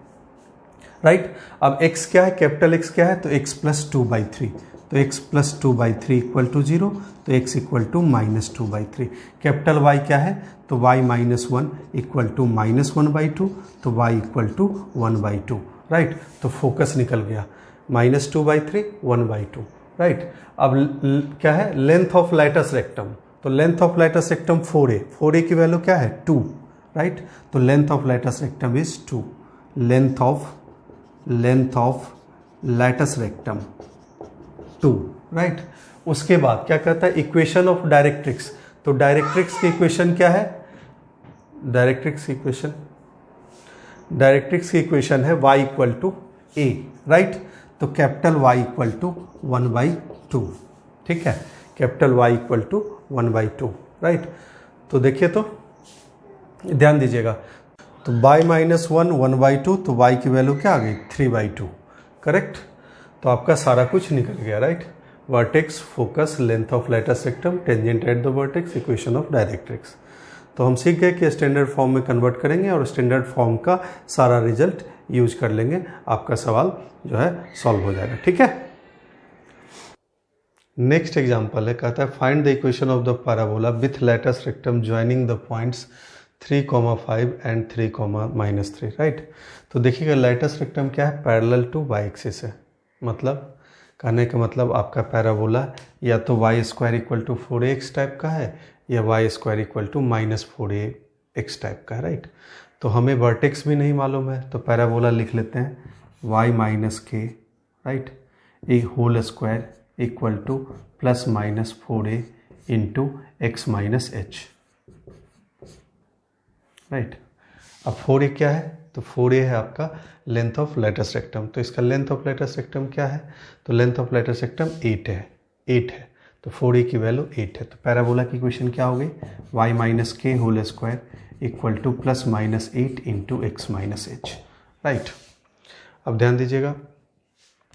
राइट। अब x क्या है, कैपिटल X क्या है, तो x प्लस 2/3, तो x प्लस 2/3 इक्वल टू 0, तो x equal to -2/3। Capital Y क्या है, तो y -1 इक्वल टू -1/2, तो y इक्वल टू 1/2, राइट। तो फोकस निकल गया -2/3, 1/2, राइट। अब क्या है लेंथ ऑफ लाइटस रेक्टम, तो length of latus rectum 4a की वैल्यू क्या है 2, राइट। तो length of latus rectum is 2, length of latus rectum 2, right. उसके बाद क्या कहता है इक्वेशन ऑफ डायरेक्ट्रिक्स, तो डायरेक्ट्रिक्स की इक्वेशन क्या है, डायरेक्ट्रिक्स की इक्वेशन है y equal to a, right. तो कैपिटल Y इक्वल टू 1/2, ठीक है, capital Y equal to 1/2, right. तो देखिए, तो ध्यान दीजिएगा, तो y -1 1/2, तो y की वैल्यू क्या आ गई 3/2, करेक्ट। तो आपका सारा कुछ निकल गया, right. Vertex, focus, length of latus rectum, tangent at the vertex, equation of directrix. तो हम सीख गए कि स्टैंडर्ड फॉर्म में कन्वर्ट करेंगे और स्टैंडर्ड फॉर्म का सारा रिजल्ट यूज कर लेंगे, आपका सवाल जो है सॉल्व हो जाएगा, ठीक है। नेक्स्ट एग्जाम्पल है, कहता है find the equation of the parabola with lights rectum joining the points 3,5 and 3,-3, right. तो देखिएगा लाइटस रेक्टम क्या है, पैरेलल टू y एक्सिस है, मतलब कहने का मतलब आपका पैराबोला या तो y² equal to 4ax type का है या y² equal to -4ax type का है, राइट। तो हमें वर्टेक्स भी नहीं मालूम है, तो पैराबोला लिख लेते हैं y - k, right, a whole square equal to +-4a into x - h, right. अब 4a क्या है, तो 4a है आपका लेंथ ऑफ लाइटस रेक्टम, तो इसका लेंथ ऑफ लाइटस रेक्टम क्या है, तो लेंथ ऑफ लाइटस रेक्टम 8 है, तो 4a की वैल्यू 8 है। तो पैराबोला की इक्वेशन क्या हो गई y - k whole square equal to +-8 into x - h, right. अब ध्यान दीजिएगा,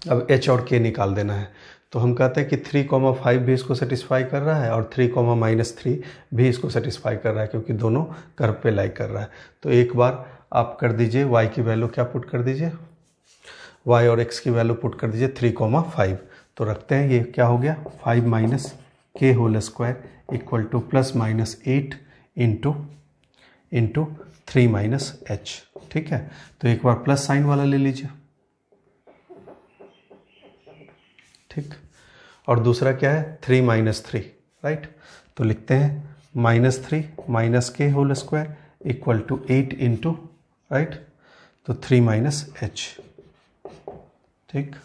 अब h और k निकाल देना है, तो हम कहते हैं कि 3,5 भी इसको सेटिस्फाई कर रहा है और 3,-3 भी इसको सेटिस्फाई कर रहा है, क्योंकि दोनों कर्व पे लाई कर रहा है। तो एक बार आप कर दीजिए y की वैल्यू क्या पुट कर दीजिए, y और x की वैल्यू पुट कर दीजिए 3,5। तो रखते हैं ये क्या हो गया 5 minus k whole square equal to plus minus 8 into 3 minus h. ठीक है, तो एक बार प्लस साइन वाला ले लीजिए। ठीक, और दूसरा क्या है 3 माइनस 3, राइट। तो लिखते हैं -3 minus k whole square equal to 8 into, right, तो 3 माइनस एच। ठीक,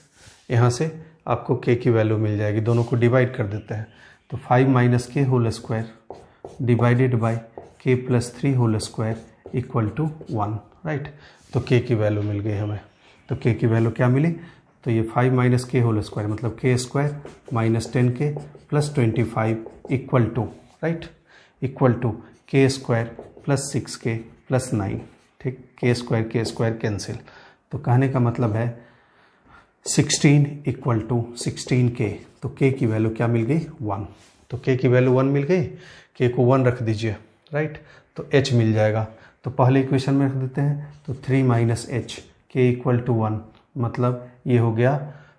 यहाँ से आपको k की वैल्यू मिल जाएगी, दोनों को डिवाइड कर देते हैं। तो 5 minus k whole square divided by k plus 3 whole square equal to 1, right. तो k की वैल्यू मिल गई हमें। तो k की वैल्यू क्या मिली, तो ये 5 माइनस के होल स्क्वायर मतलब k square minus 10k plus 25 equal to, right, equal to k square plus 6k plus 9। ठीक, के स्क्वायर कैंसिल, तो कहने का मतलब है 16 इक्वल टू 16k। तो k की वैल्यू क्या मिल गई 1। तो k की वैल्यू 1 मिल गई, k को 1 रख दीजिए, राइट, तो h मिल जाएगा। तो पहले इक्वेशन में रख देते हैं, तो 3 minus h k equal to 1 मतलब ये हो गया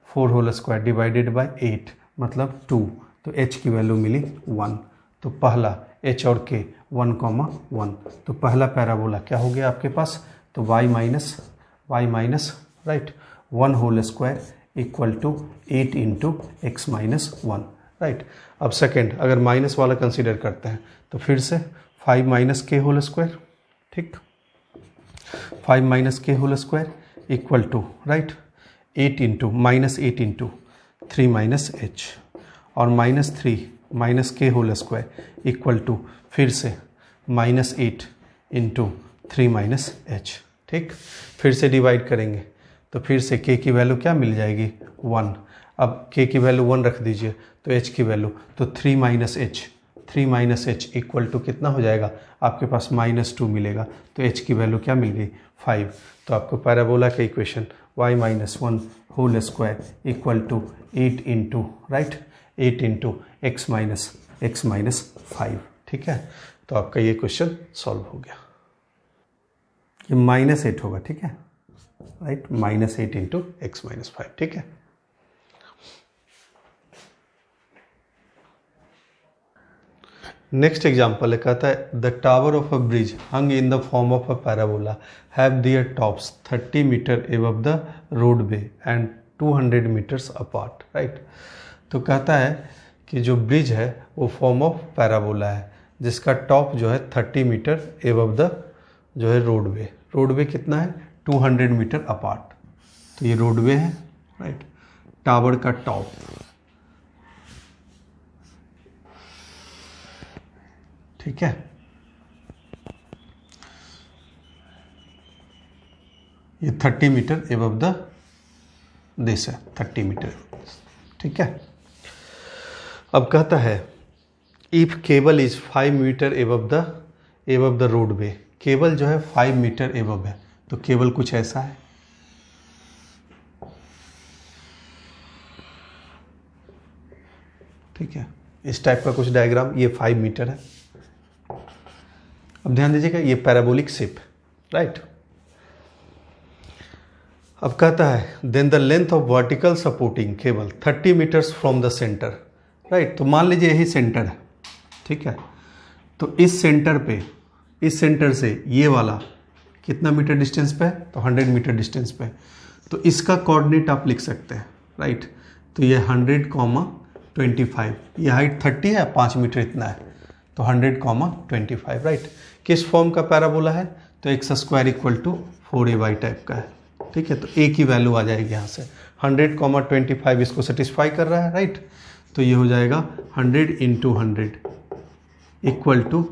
4 होल स्क्वायर डिवाइडेड बाय 8 मतलब 2। तो h की वैल्यू मिली 1। तो पहला h और k 1,1। तो पहला पैराबोला क्या हो गया आपके पास, तो y minus, right, 1 whole square equal to 8 into x minus 1, right. अब सेकेंड अगर माइनस वाला कंसीडर करते हैं तो फिर से 5 माइनस के होल स्क्वायर, ठीक, 5 minus k whole square equal to, right, 8 into 3 minus h, और -3 minus k whole square equal to फिर से -8 इंटू 3 माइनस एच। ठीक, फिर से डिवाइड करेंगे तो फिर से k की वैल्यू क्या मिल जाएगी 1। अब k की वैल्यू 1 रख दीजिए, तो h की वैल्यू तो 3 माइनस एच इक्वल टू कितना हो जाएगा आपके पास -2 मिलेगा। तो h की वैल्यू क्या मिल गई 5। तो आपको पैराबोला का equation y minus 1 whole square equal to 8 into, right, 8 into x minus 5। ठीक है, तो आपका ये क्वेश्चन सॉल्व हो गया। ये -8 होगा, ठीक है, राइट, -8 इंटू एक्स माइनस 5। ठीक है, नेक्स्ट एग्जाम्पल है, कहता है the tower of a bridge hung in the form of a parabola have their tops 30 metre above the roadway and 200 metres apart, right. तो कहता है कि जो ब्रिज है वो फॉर्म ऑफ पैराबोला है जिसका टॉप जो है 30 मीटर एबव द जो है रोडवे कितना है 200 मीटर अपार्ट। तो ये रोडवे है, राइट, टावर का टॉप, ठीक है, ये 30 मीटर एबव द दिस है 30 मीटर, ठीक है। अब कहता है if cable is 5 metre above the roadway, cable जो है 5 मीटर एबव है, तो केबल कुछ ऐसा है, ठीक है, इस टाइप का कुछ डायग्राम, ये 5 मीटर है। अब ध्यान दीजिएगा ये पैराबोलिक शेप, राइट। अब कहता है then the length of vertical supporting cable 30 metres from the centre, right. तो मान लीजिए यही सेंटर है, ठीक है, तो इस सेंटर से ये वाला कितना मीटर डिस्टेंस पे है, तो 100 मीटर डिस्टेंस पे। तो इसका कोऑर्डिनेट आप लिख सकते हैं, राइट। तो ये 100,25, ये हाइट 30 है, 5 मीटर इतना है, तो 100,25, राइट। किस फॉर्म का पैराबोला है, तो x square equal to 4ay type का है, ठीक है। तो a की वैल्यू आ जाएगी यहाँ से 100,25 इसको सेटिस्फाई कर रहा है, राइट। तो ये हो जाएगा 100 into 100 equal to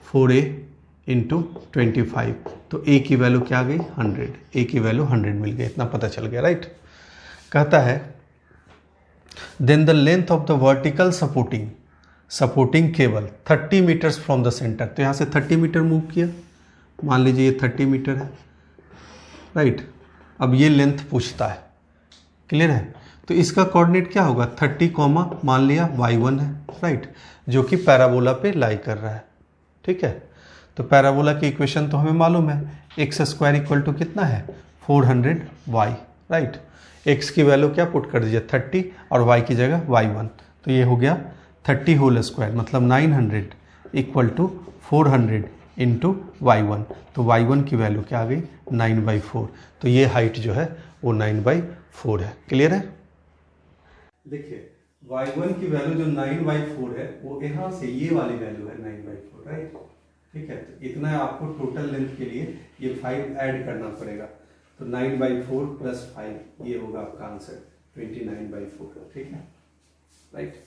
4a into 25। तो a की वैल्यू क्या आ गई 100, a की वैल्यू 100 मिल गई, इतना पता चल गया, राइट। कहता है then the length of the vertical supporting cable 30 metres from the centre. तो यहाँ से 30 मीटर मूव किया, मान लीजिए ये 30 मीटर है, राइट। अब ये लेंथ पूछता है, क्लियर है। तो इसका कोऑर्डिनेट क्या होगा 30 कॉमा मान लिया y1 है, राइट, जो कि पैराबोला पे लाई कर रहा है। ठीक है, तो पैराबोला की इक्वेशन तो हमें मालूम है, एक्स स्क्वायर इक्वल टू कितना है 400y, राइट। एक्स की वैल्यू क्या पुट कर दीजिए 30 और y की जगह y1, तो ये हो गया 30 होल स्क्वायर मतलब 900 इक्वल टू 400 इंटू y1, तो y1 की वैल्यू क्या आ गई 9/4, तो ये हाइट जो है वो 9/4 है। क्लियर है? देखिए y1 की वैल्यू जो 9/4 है वो यहाँ से ये वाली वैल्यू है 9/4, राइट। ठीक है, तो इतना आपको टोटल लेंथ के लिए ये 5 ऐड करना पड़ेगा, तो 9/4 प्लस 5 ये होगा आपका आंसर 29/4। ठीक है, राइट।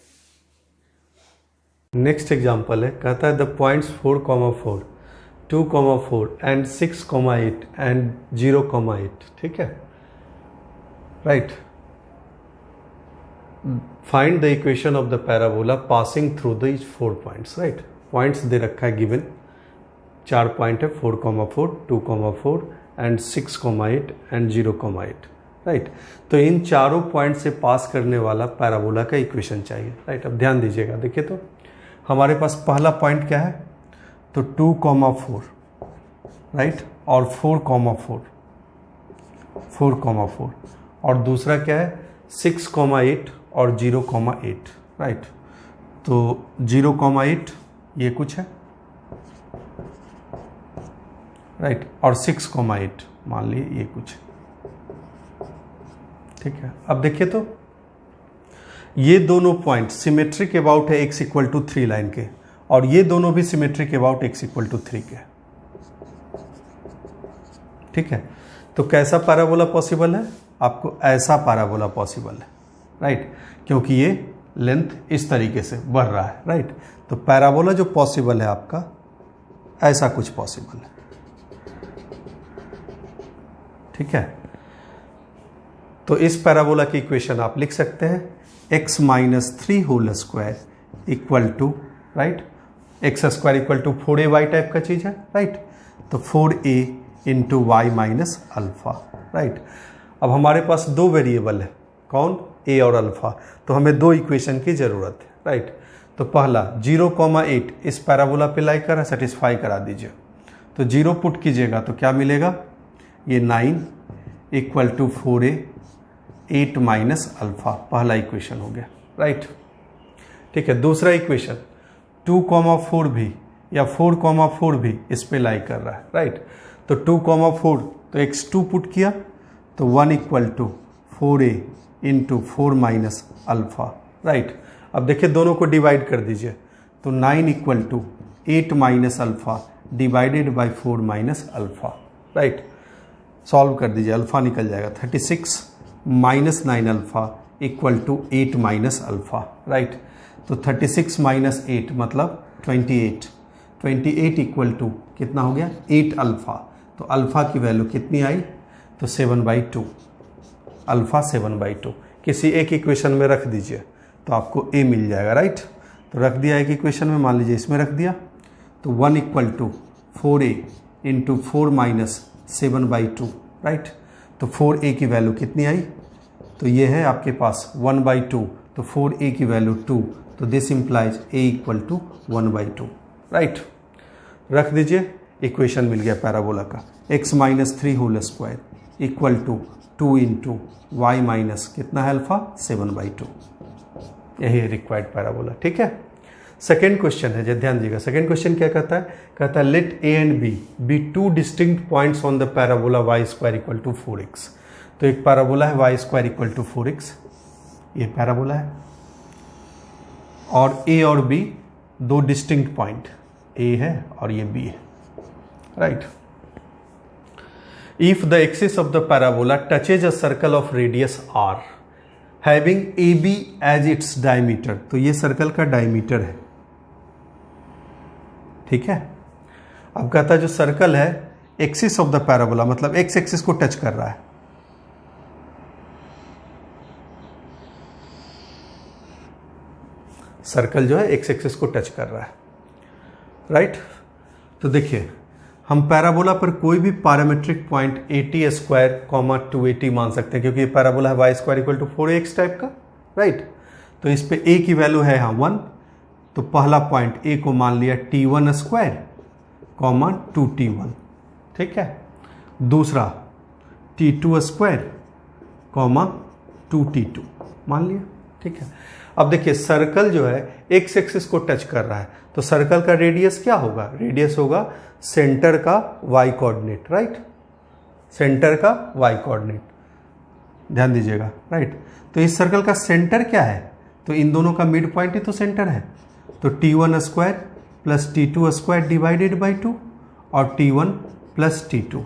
नेक्स्ट एग्जांपल है, कहता है द पॉइंट्स 4,4, 2,4 एंड 6,8 एंड 0,8। ठीक है, right. Find the equation of the parabola passing through the 4 points, right. Points दे रखा है गिवन, 4 पॉइंट है 4,4, 2,4 एंड 6,8 एंड 0,8, राइट। तो इन चारों पॉइंट से पास करने वाला पैराबोला का इक्वेशन चाहिए, राइट। अब ध्यान दीजिएगा, देखिए तो हमारे पास पहला पॉइंट क्या है, तो 2,4, राइट, और 4,4, 4,4, और दूसरा क्या है 6,8 और 0,8, राइट। तो 0,8 ये कुछ है, राइट, और 6,8 मान लिए ये कुछ। ठीक है, अब देखिए तो ये दोनों पॉइंट सिमेट्रिक अबाउट है x इक्वल टू 3 लाइन के, और ये दोनों भी symmetric about x equal to 3 के। ठीक है, तो कैसा पैराबोला पॉसिबल है, आपको ऐसा पैराबोला पॉसिबल है, राइट, क्योंकि ये लेंथ इस तरीके से बढ़ रहा है, राइट। तो पैराबोला जो पॉसिबल है आपका ऐसा कुछ पॉसिबल है। ठीक है, तो इस पैराबोला की इक्वेशन आप लिख सकते हैं x minus 3 whole square equal to, right, x square equal to 4ay type का चीज है, राइट। तो 4a into y minus alpha, right. अब हमारे पास दो वेरिएबल है, कौन, a और अल्फा, तो हमें दो इक्वेशन की जरूरत है, राइट। तो पहला 0,8 इस पैराबोला पे लाई कर सेटिस्फाई करा दीजिए, तो 0 पुट कीजिएगा तो क्या मिलेगा, ये 9 equal to 4a 8 minus alpha, पहला इक्वेशन हो गया, राइट। ठीक है, दूसरा इक्वेशन 2,4 भी या 4,4 भी इस पे लाई कर रहा है, राइट। तो 2,4 तो x2 पुट किया तो 1 equal to 4a into 4 minus alpha, right. अब देखिए दोनों को डिवाइड कर दीजिए, तो 9 equal to 8 minus alpha divided by 4 minus alpha, right. Solve कर दीजिए, अल्फा निकल जाएगा 36 minus 9 alpha equal to 8 minus alpha, right. तो 36 माइनस 8 मतलब 28, 28 इक्वल टू कितना हो गया 8 अल्फा, तो अल्फा की वैल्यू कितनी आई, तो 7/2, अल्फा 7/2 किसी एक इक्वेशन में रख दीजिए तो आपको a मिल जाएगा, राइट। तो रख दिया एक इक्वेशन में, मान लीजिए इसमें रख दिया, तो 1 equal to 4a into 4 minus 7/2, right. तो 4a की वैल्यू कितनी आई, तो ये है आपके पास 1/2, तो 4a की वैल्यू 2, तो this implies a equal to 1/2, right. रख दीजिए, इक्वेशन मिल गया पैराबोला का, x minus 3 whole square equal to 2 into y minus कितना है अल्फा 7/2, यही है रिक्वायर्ड पैराबोला। ठीक है, सेकेंड क्वेश्चन है, जो ध्यान दीजिएगा, सेकेंड क्वेश्चन क्या कहता है, कहता है let a and b b 2 distinct points on the parabola y square equal to 4x। तो एक पैराबोला है y square equal to 4x, ये पैराबोला है, और a और b दो डिस्टिंक्ट पॉइंट, a है और ये b है, right. If the axis of the parabola touches a circle of radius r having AB as its diameter, तो ये सर्कल का डायमीटर है, ठीक है। अब कहता है जो सर्कल है एक्सिस ऑफ द पैराबोला मतलब x एक्सिस को टच कर रहा है, सर्कल जो है x एक्सिस को टच कर रहा है, राइट। तो देखिए हम पैराबोला पर कोई भी पैरामेट्रिक पॉइंट 80 स्क्वायर 280 मान सकते हैं, क्योंकि ये पैराबोला है y square equal to 4ax type का, राइट। तो इस पे a की वैल्यू है यहाँ 1, तो पहला पॉइंट a को मान लिया t1 स्क्वायर 2t1, ठीक है। दूसरा t2 स्क्वायर 2t2 मान लिया, ठीक है। अब देखिए सर्कल जो है x एक्सिस को टच कर रहा है, तो सर्कल का रेडियस क्या होगा? रेडियस होगा सेंटर का y कोऑर्डिनेट, राइट, सेंटर का y कोऑर्डिनेट, ध्यान दीजिएगा, राइट। तो इस सर्कल का सेंटर क्या है? तो इन दोनों का मिड पॉइंट ही तो सेंटर है, तो t1 square plus t2 square divided by 2 और t1 प्लस t2,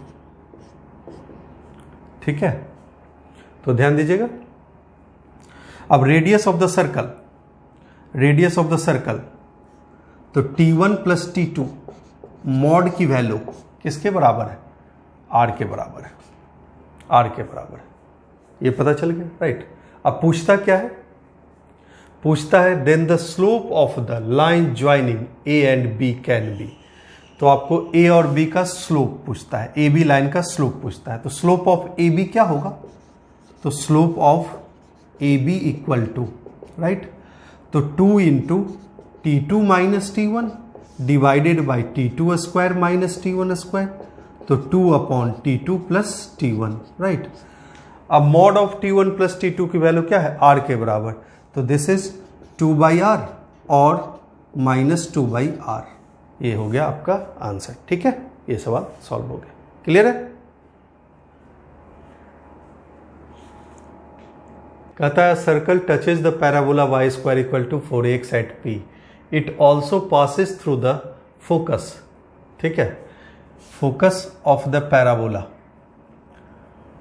ठीक है। तो ध्यान दीजिएगा, अब radius of the circle, radius of the circle, तो t1 प्लस t2 मॉड की वैल्यू किसके बराबर है? r के बराबर है, r के बराबर है, ये पता चल गया, राइट। अब पूछता क्या है? पूछता है then the slope of the line joining a and b can be. तो आपको a और b का स्लोप पूछता है, a b लाइन का स्लोप पूछता है, तो स्लोप ऑफ ए बी क्या होगा? तो slope of A B equal to, right, तो 2 into t2 minus t1 divided by t2 square minus t1 square, तो 2 upon t2 plus t1, right. अब mod of t1 plus t2 की value क्या है? r के बराबर, तो दिस इज 2 बाई आर और माइनस 2 बाई आर, ये हो गया आपका आंसर, ठीक है। ये सवाल सॉल्व हो गया, क्लियर है। कहता है circle touches the parabola y square equal to 4ax at p, it also passes through the focus, ठीक है, focus of the parabola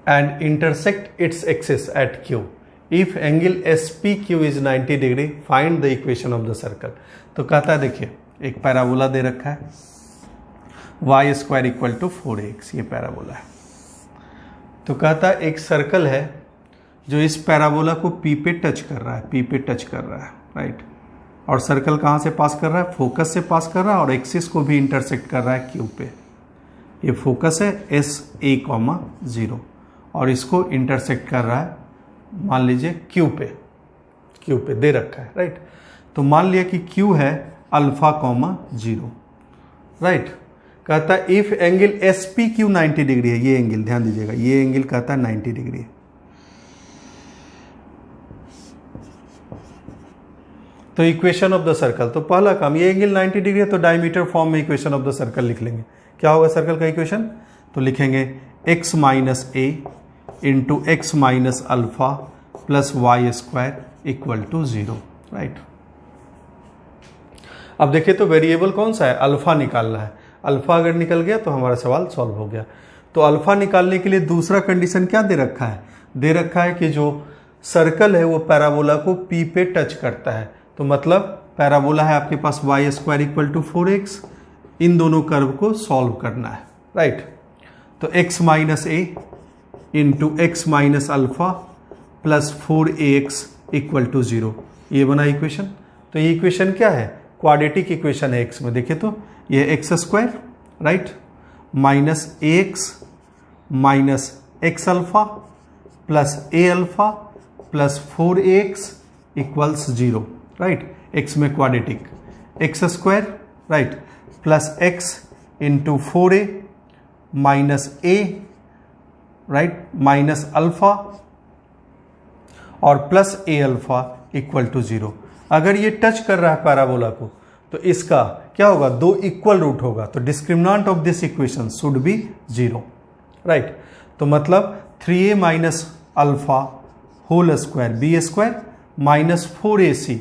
and intersect its axis at q, if angle SPQ is 90 degree find the equation of the circle. तो कहता है देखिए एक parabola दे रखा है y square equal to 4ax, ये पैराबोला है। तो कहता है एक सर्कल है जो इस पैराबोला को P पे टच कर रहा है, P पे टच कर रहा है, राइट, और सर्कल कहाँ से पास कर रहा है? फोकस से पास कर रहा है और एक्सिस को भी इंटरसेक्ट कर रहा है Q पे। ये फोकस है SA, 0 और इसको इंटरसेक्ट कर रहा है मान लीजिए Q पे दे रखा है, राइट। तो मान लिया कि Q है अल्फा 0, राइट। कहता है इफ एंगल SPQ 90 डिग्री है, ये एंगल ध्यान दीजिएगा, ये एंगल कहता है 90 डिग्री है, तो इक्वेशन ऑफ द सर्कल, तो पहला काम, ये एंगल 90 डिग्री है तो डायमीटर फॉर्म में इक्वेशन ऑफ द सर्कल लिख लेंगे। क्या होगा सर्कल का इक्वेशन? तो लिखेंगे x minus a into x minus alpha plus y square equal to 0, right. अब देखिए तो वेरिएबल कौन सा है? अल्फा निकालना है, अल्फा अगर निकल गया तो हमारा सवाल सॉल्व हो गया। तो अल्फा निकालने के लिए दूसरा कंडीशन क्या दे रखा है? दे रखा है कि जो सर्कल है वो पैराबोला को P पे टच करता है, तो मतलब पैराबोला है आपके पास y square equal to 4x, इन दोनों कर्व को सॉल्व करना है, राइट। तो x minus a into x minus alpha plus 4ax equal to 0, ये बना इक्वेशन। तो ये इक्वेशन क्या है? क्वाड्रेटिक इक्वेशन है x में, देखिए तो ये X square, right, minus ax minus X alpha plus A alpha plus 4ax equals 0, right. x में quadratic, X square, right, plus x into 4a minus a, right, minus alpha और plus a alpha equal to 0। अगर ये touch कर रहा है parabola को तो इसका क्या होगा? दो इक्वल रूट होगा, तो discriminant of this equation should be 0, right. तो मतलब 3a minus alpha whole square b square minus 4ac,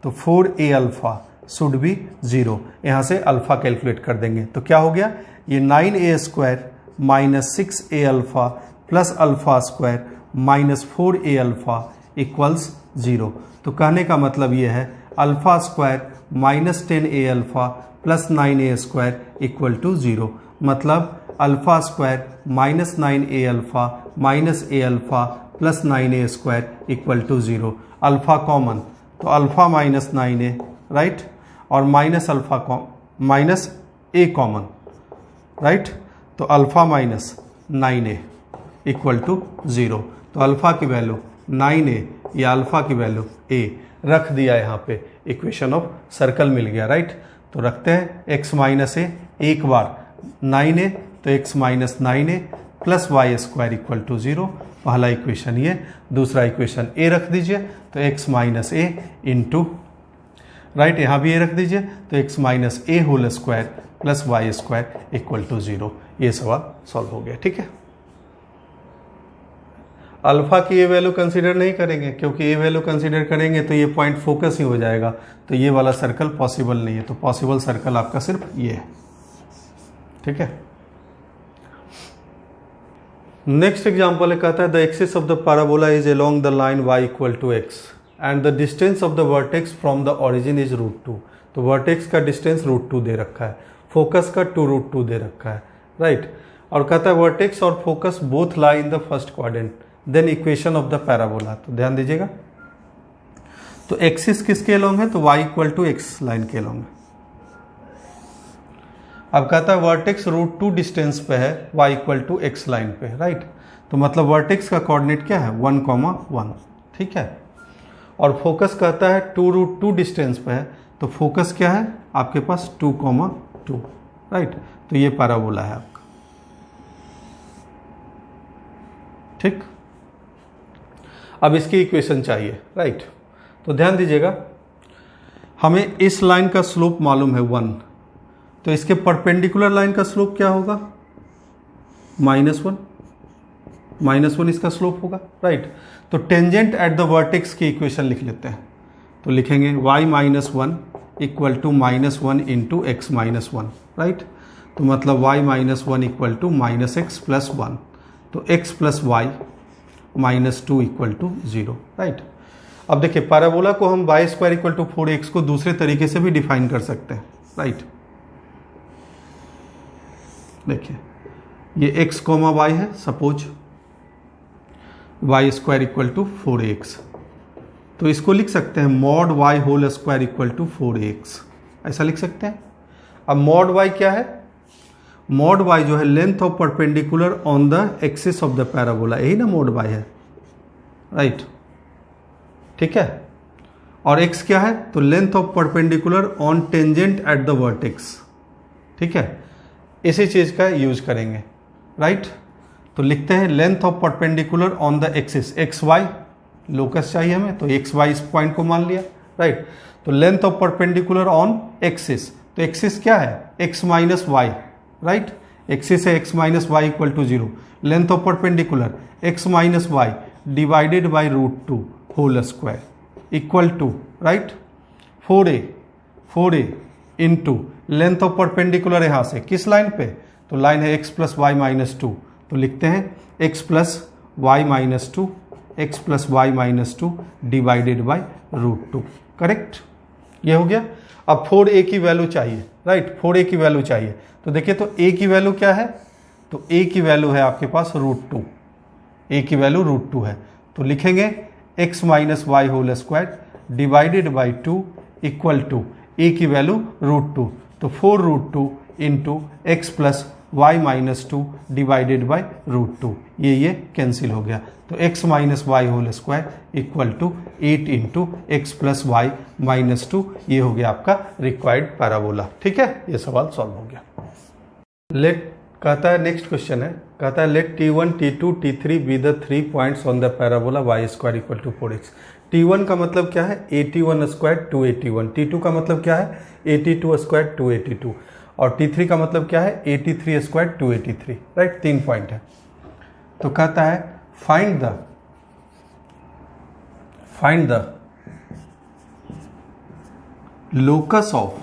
तो 4a अल्फा शुड बी 0। यहाँ से अल्फा कैलकुलेट कर देंगे तो क्या हो गया? ये 9a square minus 6a alpha plus alpha square minus 4a alpha equals 0। तो कहने का मतलब ये है alpha square minus 10a alpha plus 9a square equal to 0, मतलब alpha square minus 9a alpha minus a alpha plus 9a square equal to 0। Alpha common, तो alpha minus 9a, right, और minus alpha minus a common, right. तो alpha minus 9a equal to 0। तो alpha की value 9a या alpha की value a रख दिया यहाँ पे, इक्वेशन ऑफ सर्कल मिल गया, राइट। तो रखते हैं x माइनस ए, एक बार 9a तो x minus 9a plus y square equal to 0, पहला इक्वेशन ये। दूसरा इक्वेशन a रख दीजिए तो x minus a into, right, यहाँ भी a रख दीजिए तो x minus a whole square plus y square equal to 0। ये सवाल सॉल्व हो गया, ठीक है। अल्फा की ये वैल्यू कंसीडर नहीं करेंगे, क्योंकि ये वैल्यू कंसीडर करेंगे तो ये पॉइंट फोकस ही हो जाएगा, तो ये वाला सर्कल पॉसिबल नहीं है। तो पॉसिबल सर्कल आपका सिर्फ ये है, ठीक है। नेक्स्ट एग्जांपल है, कहता है the axis of the parabola is along the line y equal to x and the distance of the vertex from the origin is √2। तो वर्टेक्स का डिस्टेंस √2 दे रखा है, फोकस का 2√2 दे रखा है, राइट। और कहता है वर्टेक्स और focus both lie in the first quadrant, then equation of the parabola. तो ध्यान दीजिएगा, तो एक्सिस किसके अलोंग है, तो y equal to x line के अलोंग है। अब कहता है वर्टेक्स √2 डिस्टेंस पे है, y equal to x line पे, राइट। तो मतलब वर्टेक्स का कोऑर्डिनेट क्या है 1,1, ठीक है। और फोकस कहता है 2√2 डिस्टेंस पे है, तो फोकस क्या है आपके पास 2,2, राइट। तो ये पैराबोला है आपका, ठीक। अब इसकी इक्वेशन चाहिए, राइट। तो ध्यान दीजिएगा, हमें इस लाइन का स्लोप मालूम है 1, तो इसके परपेंडिकुलर लाइन का स्लोप क्या होगा -1, -1 इसका स्लोप होगा, राइट। तो टेंजेंट एट द वर्टेक्स की इक्वेशन लिख लेते हैं। तो लिखेंगे y minus 1 equal to -1 into x minus 1, right. तो मतलब y minus 1 equal to -x plus 1, तो x plus y -2 equal to 0, right. अब देखिए पैराबोला को हम y square equal to 4x को दूसरे तरीके से भी डिफाइन कर सकते हैं, राइट। देखिए ये x कोमा y है, suppose y square equal to 4x, तो इसको लिख सकते हैं mod y whole square equal to 4x, ऐसा लिख सकते हैं। अब मॉड y क्या है, मॉड y जो है length of perpendicular on the axis of the parabola, यही ना मॉड y है, राइट, ठीक है। और x क्या है, तो length of perpendicular on tangent at the vertex, ठीक है। इसी चीज का यूज करेंगे, राइट। तो लिखते हैं length of perpendicular on the axis, x y locus चाहिए हमें, तो एक्स वाई इस पॉइंट को मान लिया, राइट। तो length of perpendicular on axis, तो एक्सिस क्या है X minus Y, right. Axis है X minus Y equal to 0, length of perpendicular X minus Y divided by √2 whole square equal to, right, 4a into length of perpendicular यहाँ से किस line पे, तो line है x plus Y minus 2, तो लिखते हैं x plus Y minus 2, x plus Y minus 2 divided by √2, correct, ये हो गया। अब 4a की वैल्यू चाहिए, राइट, 4a की वैल्यू चाहिए। तो देखिए तो a की वैल्यू क्या है, तो a की वैल्यू है आपके पास √2, a की वैल्यू √2 है, तो लिखेंगे x minus y whole square divided by 2 equal to a की वैल्यू √2, तो 4√2 into x plus Y minus 2 divided by √2, ये कैंसिल हो गया। तो x minus y whole square equal to 8 into x plus Y minus 2, ये हो गया आपका रिक्वायर्ड पैराबोला, ठीक है। ये सवाल सॉल्व हो गया। लेट कहता है नेक्स्ट क्वेश्चन है, कहता है let t1 t2 t3 be the 3 points on the parabola y square equal to 4x। t1 का मतलब क्या है 81 स्क्वायर 281, t2 का मतलब क्या है 82 स्क्वायर 282, और t3 का मतलब क्या है 83 स्क्वायर 283, राइट, 3 पॉइंट है। तो कहता है find the locus of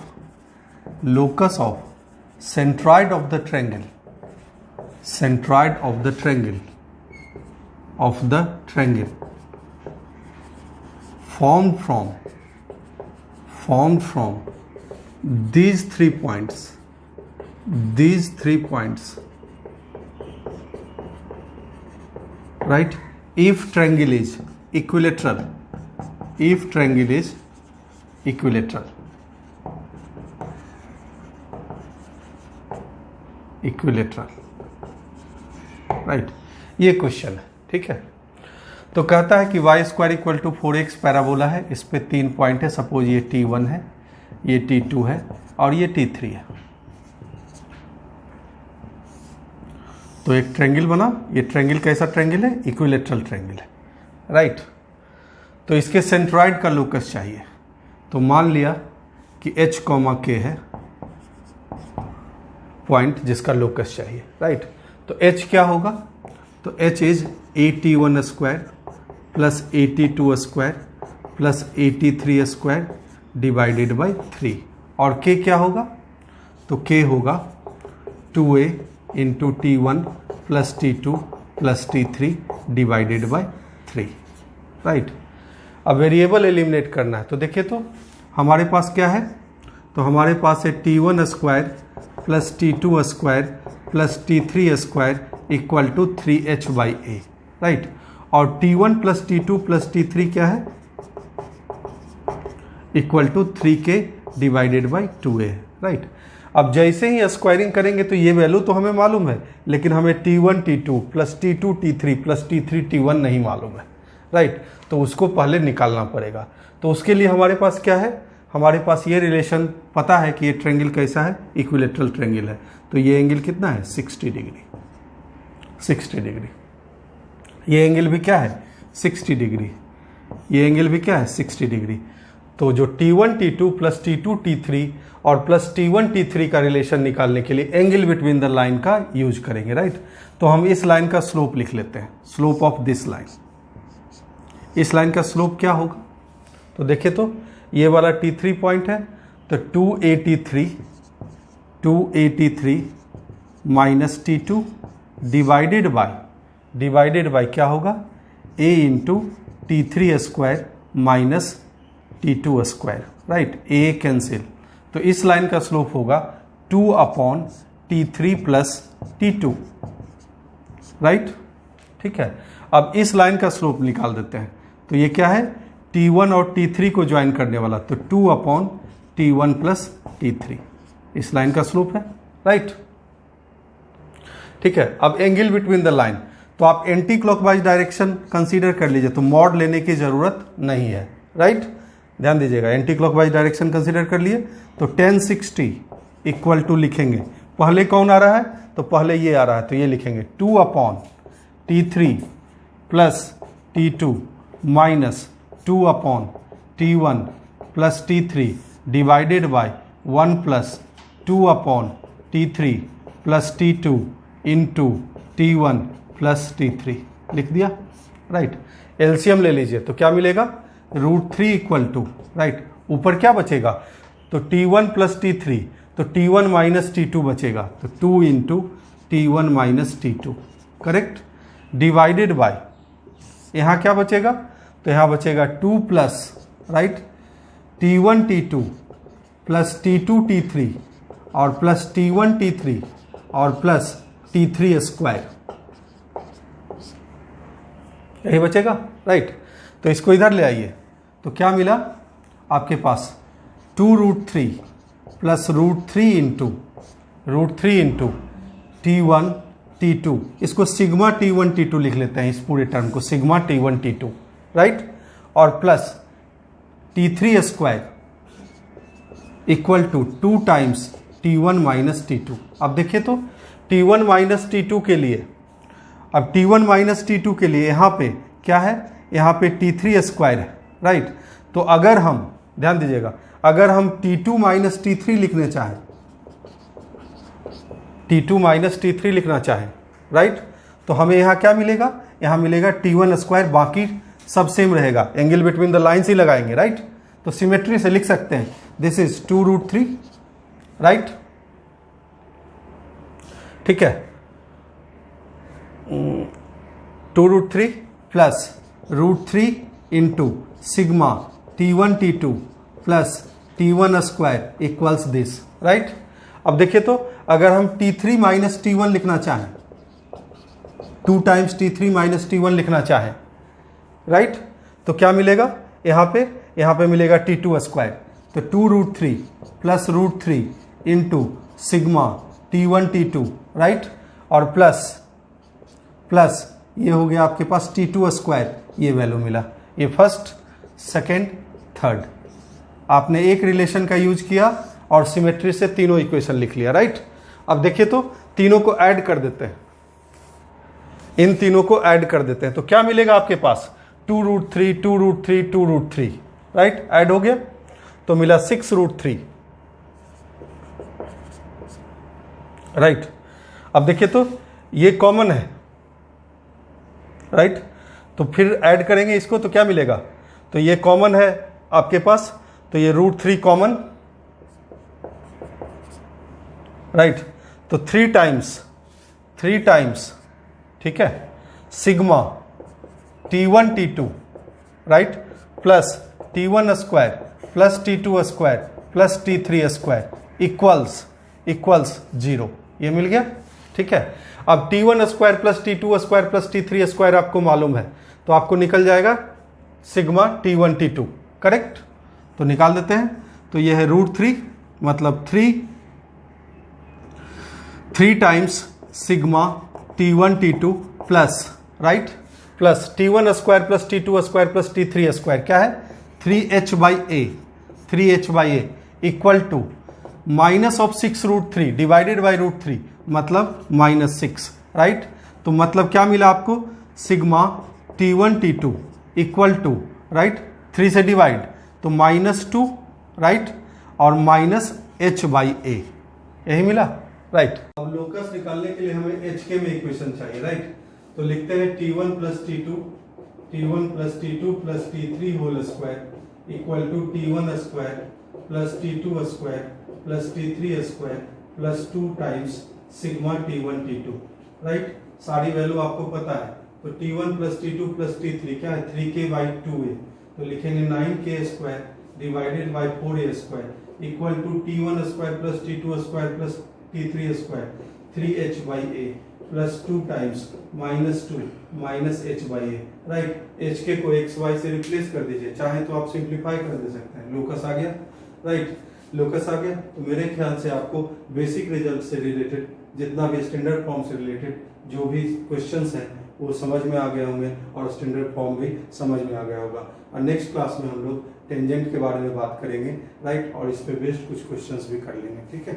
centroid of the triangle formed from these 3 points, right, if triangle is equilateral, equilateral, right. ये क्वेश्चन है, ठीक है। तो कहता है कि y square equal to 4x parabola है, इस पे 3 पॉइंट है, सपोज ये T1 है, ये T2 है और ये T3 है। तो एक ट्रायंगल बना, ये ट्रायंगल कैसा ट्रायंगल है? इक्विलेटरल ट्रायंगल है, राइट। तो इसके सेंट्रॉइड का लोकस चाहिए। तो मान लिया कि h, k है पॉइंट जिसका लोकस चाहिए, राइट। तो h क्या होगा? तो h is 81 square plus 82 square plus 83 square divided by 3। और k क्या होगा? तो k होगा 2a into T1 plus T2 plus T3 divided by 3, right. अब वेरिएबल एलिमिनेट करना है, तो देखिए तो हमारे पास क्या है? तो हमारे पास है T1 square plus T2 square plus T3 square equal to 3h by a, right. और T1 plus T2 plus T3 क्या है? Equal to 3k divided by 2a, right. अब जैसे ही स्क्वायरिंग करेंगे तो ये वैल्यू तो हमें मालूम है, लेकिन हमें T1 T2 plus T2 T3 plus T3 T1 नहीं मालूम है, राइट। तो उसको पहले निकालना पड़ेगा। तो उसके लिए हमारे पास क्या है? हमारे पास ये रिलेशन पता है कि ये ट्रायंगल कैसा है? इक्विलेटरल ट्रायंगल है। तो ये एंगल कितना है? 60 डिग्री, 60 डिग्री। ये एंगल भी क्या है? 60 डिग्री। ये एंगल भी क्या है? 60 डिग्री। तो जो T1 T2 plus T2 T3 और प्लस T1 T3 का रिलेशन निकालने के लिए एंगल बिटवीन द लाइन का यूज करेंगे, राइट। तो हम इस लाइन का स्लोप लिख लेते हैं, स्लोप ऑफ दिस लाइन। इस लाइन का स्लोप क्या होगा? तो देखिए तो ये वाला T3 पॉइंट है, तो 283 माइनस T2 डिवाइडेड बाय क्या होगा? a into T3 square minus T2 square, right. a cancel, तो इस लाइन का स्लोप होगा 2/T3 प्लस T2, राइट, ठीक है। अब इस लाइन का स्लोप निकाल देते हैं। तो ये क्या है? T1 और T3 को ज्वाइन करने वाला, तो 2/T1 प्लस T3 इस लाइन का स्लोप है, राइट, ठीक है। अब एंगल बिटवीन द लाइन, तो आप एंटी क्लॉकवाइज डायरेक्शन कंसीडर कर लीजिए, तो मॉड लेने की जरूरत नहीं है, राइट। ध्यान दीजिएगा, एंटी क्लॉकवाइज डायरेक्शन कंसीडर कर लिए तो 1060 इक्वल टू लिखेंगे। पहले कौन आ रहा है? तो पहले ये आ रहा है, तो ये लिखेंगे 2/T3 plus T2 minus 2/T1 plus T3 divided by 1 plus 2/T3 plus T2 into T1 plus T3 लिख दिया, राइट। एलसीएम ले लीजिए, तो क्या मिलेगा? √3 इक्वल टू, राइट, ऊपर क्या बचेगा? तो T1 प्लस T3, तो T1 माइनस T2 बचेगा, तो 2 into T1 minus T2, correct, divided by यहाँ क्या बचेगा? तो यहाँ बचेगा 2 plus, right, T1 T2 plus T2 T3 और प्लस T1 T3 और प्लस T3 स्क्वायर, यही बचेगा, राइट। तो इसको इधर ले आइए, तो क्या मिला आपके पास? 2√3 प्लस √3 इंटू T1 T2, इसको सिग्मा T1 T2 लिख लेते हैं, इस पूरे टर्म को सिग्मा T1 T2, राइट, और plus T3 square equal to 2 times T1 minus T2। अब देखिए तो T1 माइनस T2 के लिए, अब T1 माइनस T2 के लिए यहाँ पे क्या है? यहाँ पे T3 स्क्वायर है, राइट। तो अगर हम, ध्यान दीजिएगा, अगर हम T2 माइनस T3 लिखने चाहें, T2 माइनस T3 लिखना चाहें, राइट, तो हमें यहाँ क्या मिलेगा? यहाँ मिलेगा T1 स्क्वायर, बाकी सब सेम रहेगा, एंगल बिटवीन द लाइन्स ही लगाएंगे, राइट। तो सिमेट्री से लिख सकते हैं, दिस इज 2√3, राइट, ठीक है। 2√3 plus √3 into sigma T1 T2 plus T1 square equals this, right. अब देखिए तो अगर हम T3 माइनस T1 लिखना चाहें, 2 टाइम्स T3 माइनस T1 लिखना चाहें, राइट, तो क्या मिलेगा? यहाँ पे मिलेगा T2 स्क्वायर, तो 2√3 plus √3 into sigma T1 T2 right, और प्लस ये हो गया आपके पास T2 स्क्वायर, ये वैल्यू मिला। ये फर्स्ट, सेकेंड, थर्ड, आपने एक रिलेशन का यूज किया और सिमेट्री से तीनों इक्वेशन लिख लिया, राइट। अब देखिए तो तीनों को ऐड कर देते हैं, इन तीनों को ऐड कर देते हैं तो क्या मिलेगा आपके पास, 2√3 2√3 2√3, राइट, ऐड हो गया तो मिला 6√3, राइट। अब देखिए तो ये कॉमन है, राइट, तो फिर ऐड करेंगे इसको तो क्या मिलेगा, तो ये कॉमन है आपके पास, तो ये √3 कॉमन, राइट, तो 3 टाइम्स, ठीक है, sigma T1 T2, right, plus T1 square plus T2 square plus T3 square equals 0, ये मिल गया, ठीक है। अब T1 square plus T2 square plus T3 square आपको मालूम है, तो आपको निकल जाएगा सिग्मा T1 T2, करेक्ट, तो निकाल देते हैं। तो ये है √3, मतलब 3 times sigma T1 T2 plus, right, plus T1 square plus T2 square plus T3 square क्या है 3h/a equal to minus of 6√3 divided by √3 मतलब -6, राइट। तो मतलब क्या मिला आपको, sigma T1 T2 equal to, right, 3 से डिवाइड तो -2, राइट, और -h/a, यही मिला, राइट। अब लोकस निकालने के लिए हमें HK में इक्वेशन चाहिए, राइट, तो लिखते हैं T1 plus T2 plus T3 whole square equal to T1 square plus T2 square plus T3 square plus 2 times sigma T1 T2, right. सारी वैल्यू आपको पता है, तो T1 plus T2 plus T3 क्या है 3k/2a, तो लिखेंगे 9k square divided by 4a square equal to T1 square plus T2 square plus T3 square 3h/a plus 2 times -2 -h/a, right. HK को xy से रिप्लेस कर दीजिए, चाहे तो आप सिंप्लीफाई कर दे सकते हैं, लोकस आ गया, राइट, लोकस आ गया। तो मेरे ख्याल से आपको बेसिक रिजल्ट से रिलेटेड जितना भी स्टैंडर्ड फॉर्म से रिलेटेड जो भी क्वेश्चंस हैं वो समझ में आ गए होंगे और स्टैंडर्ड फॉर्म भी समझ में आ गया होगा। और नेक्स्ट क्लास में हम लोग टेंजेंट के बारे में बात करेंगे, राइट, और इस पे बेस्ड कुछ क्वेश्चंस भी कर लेंगे, ठीक है।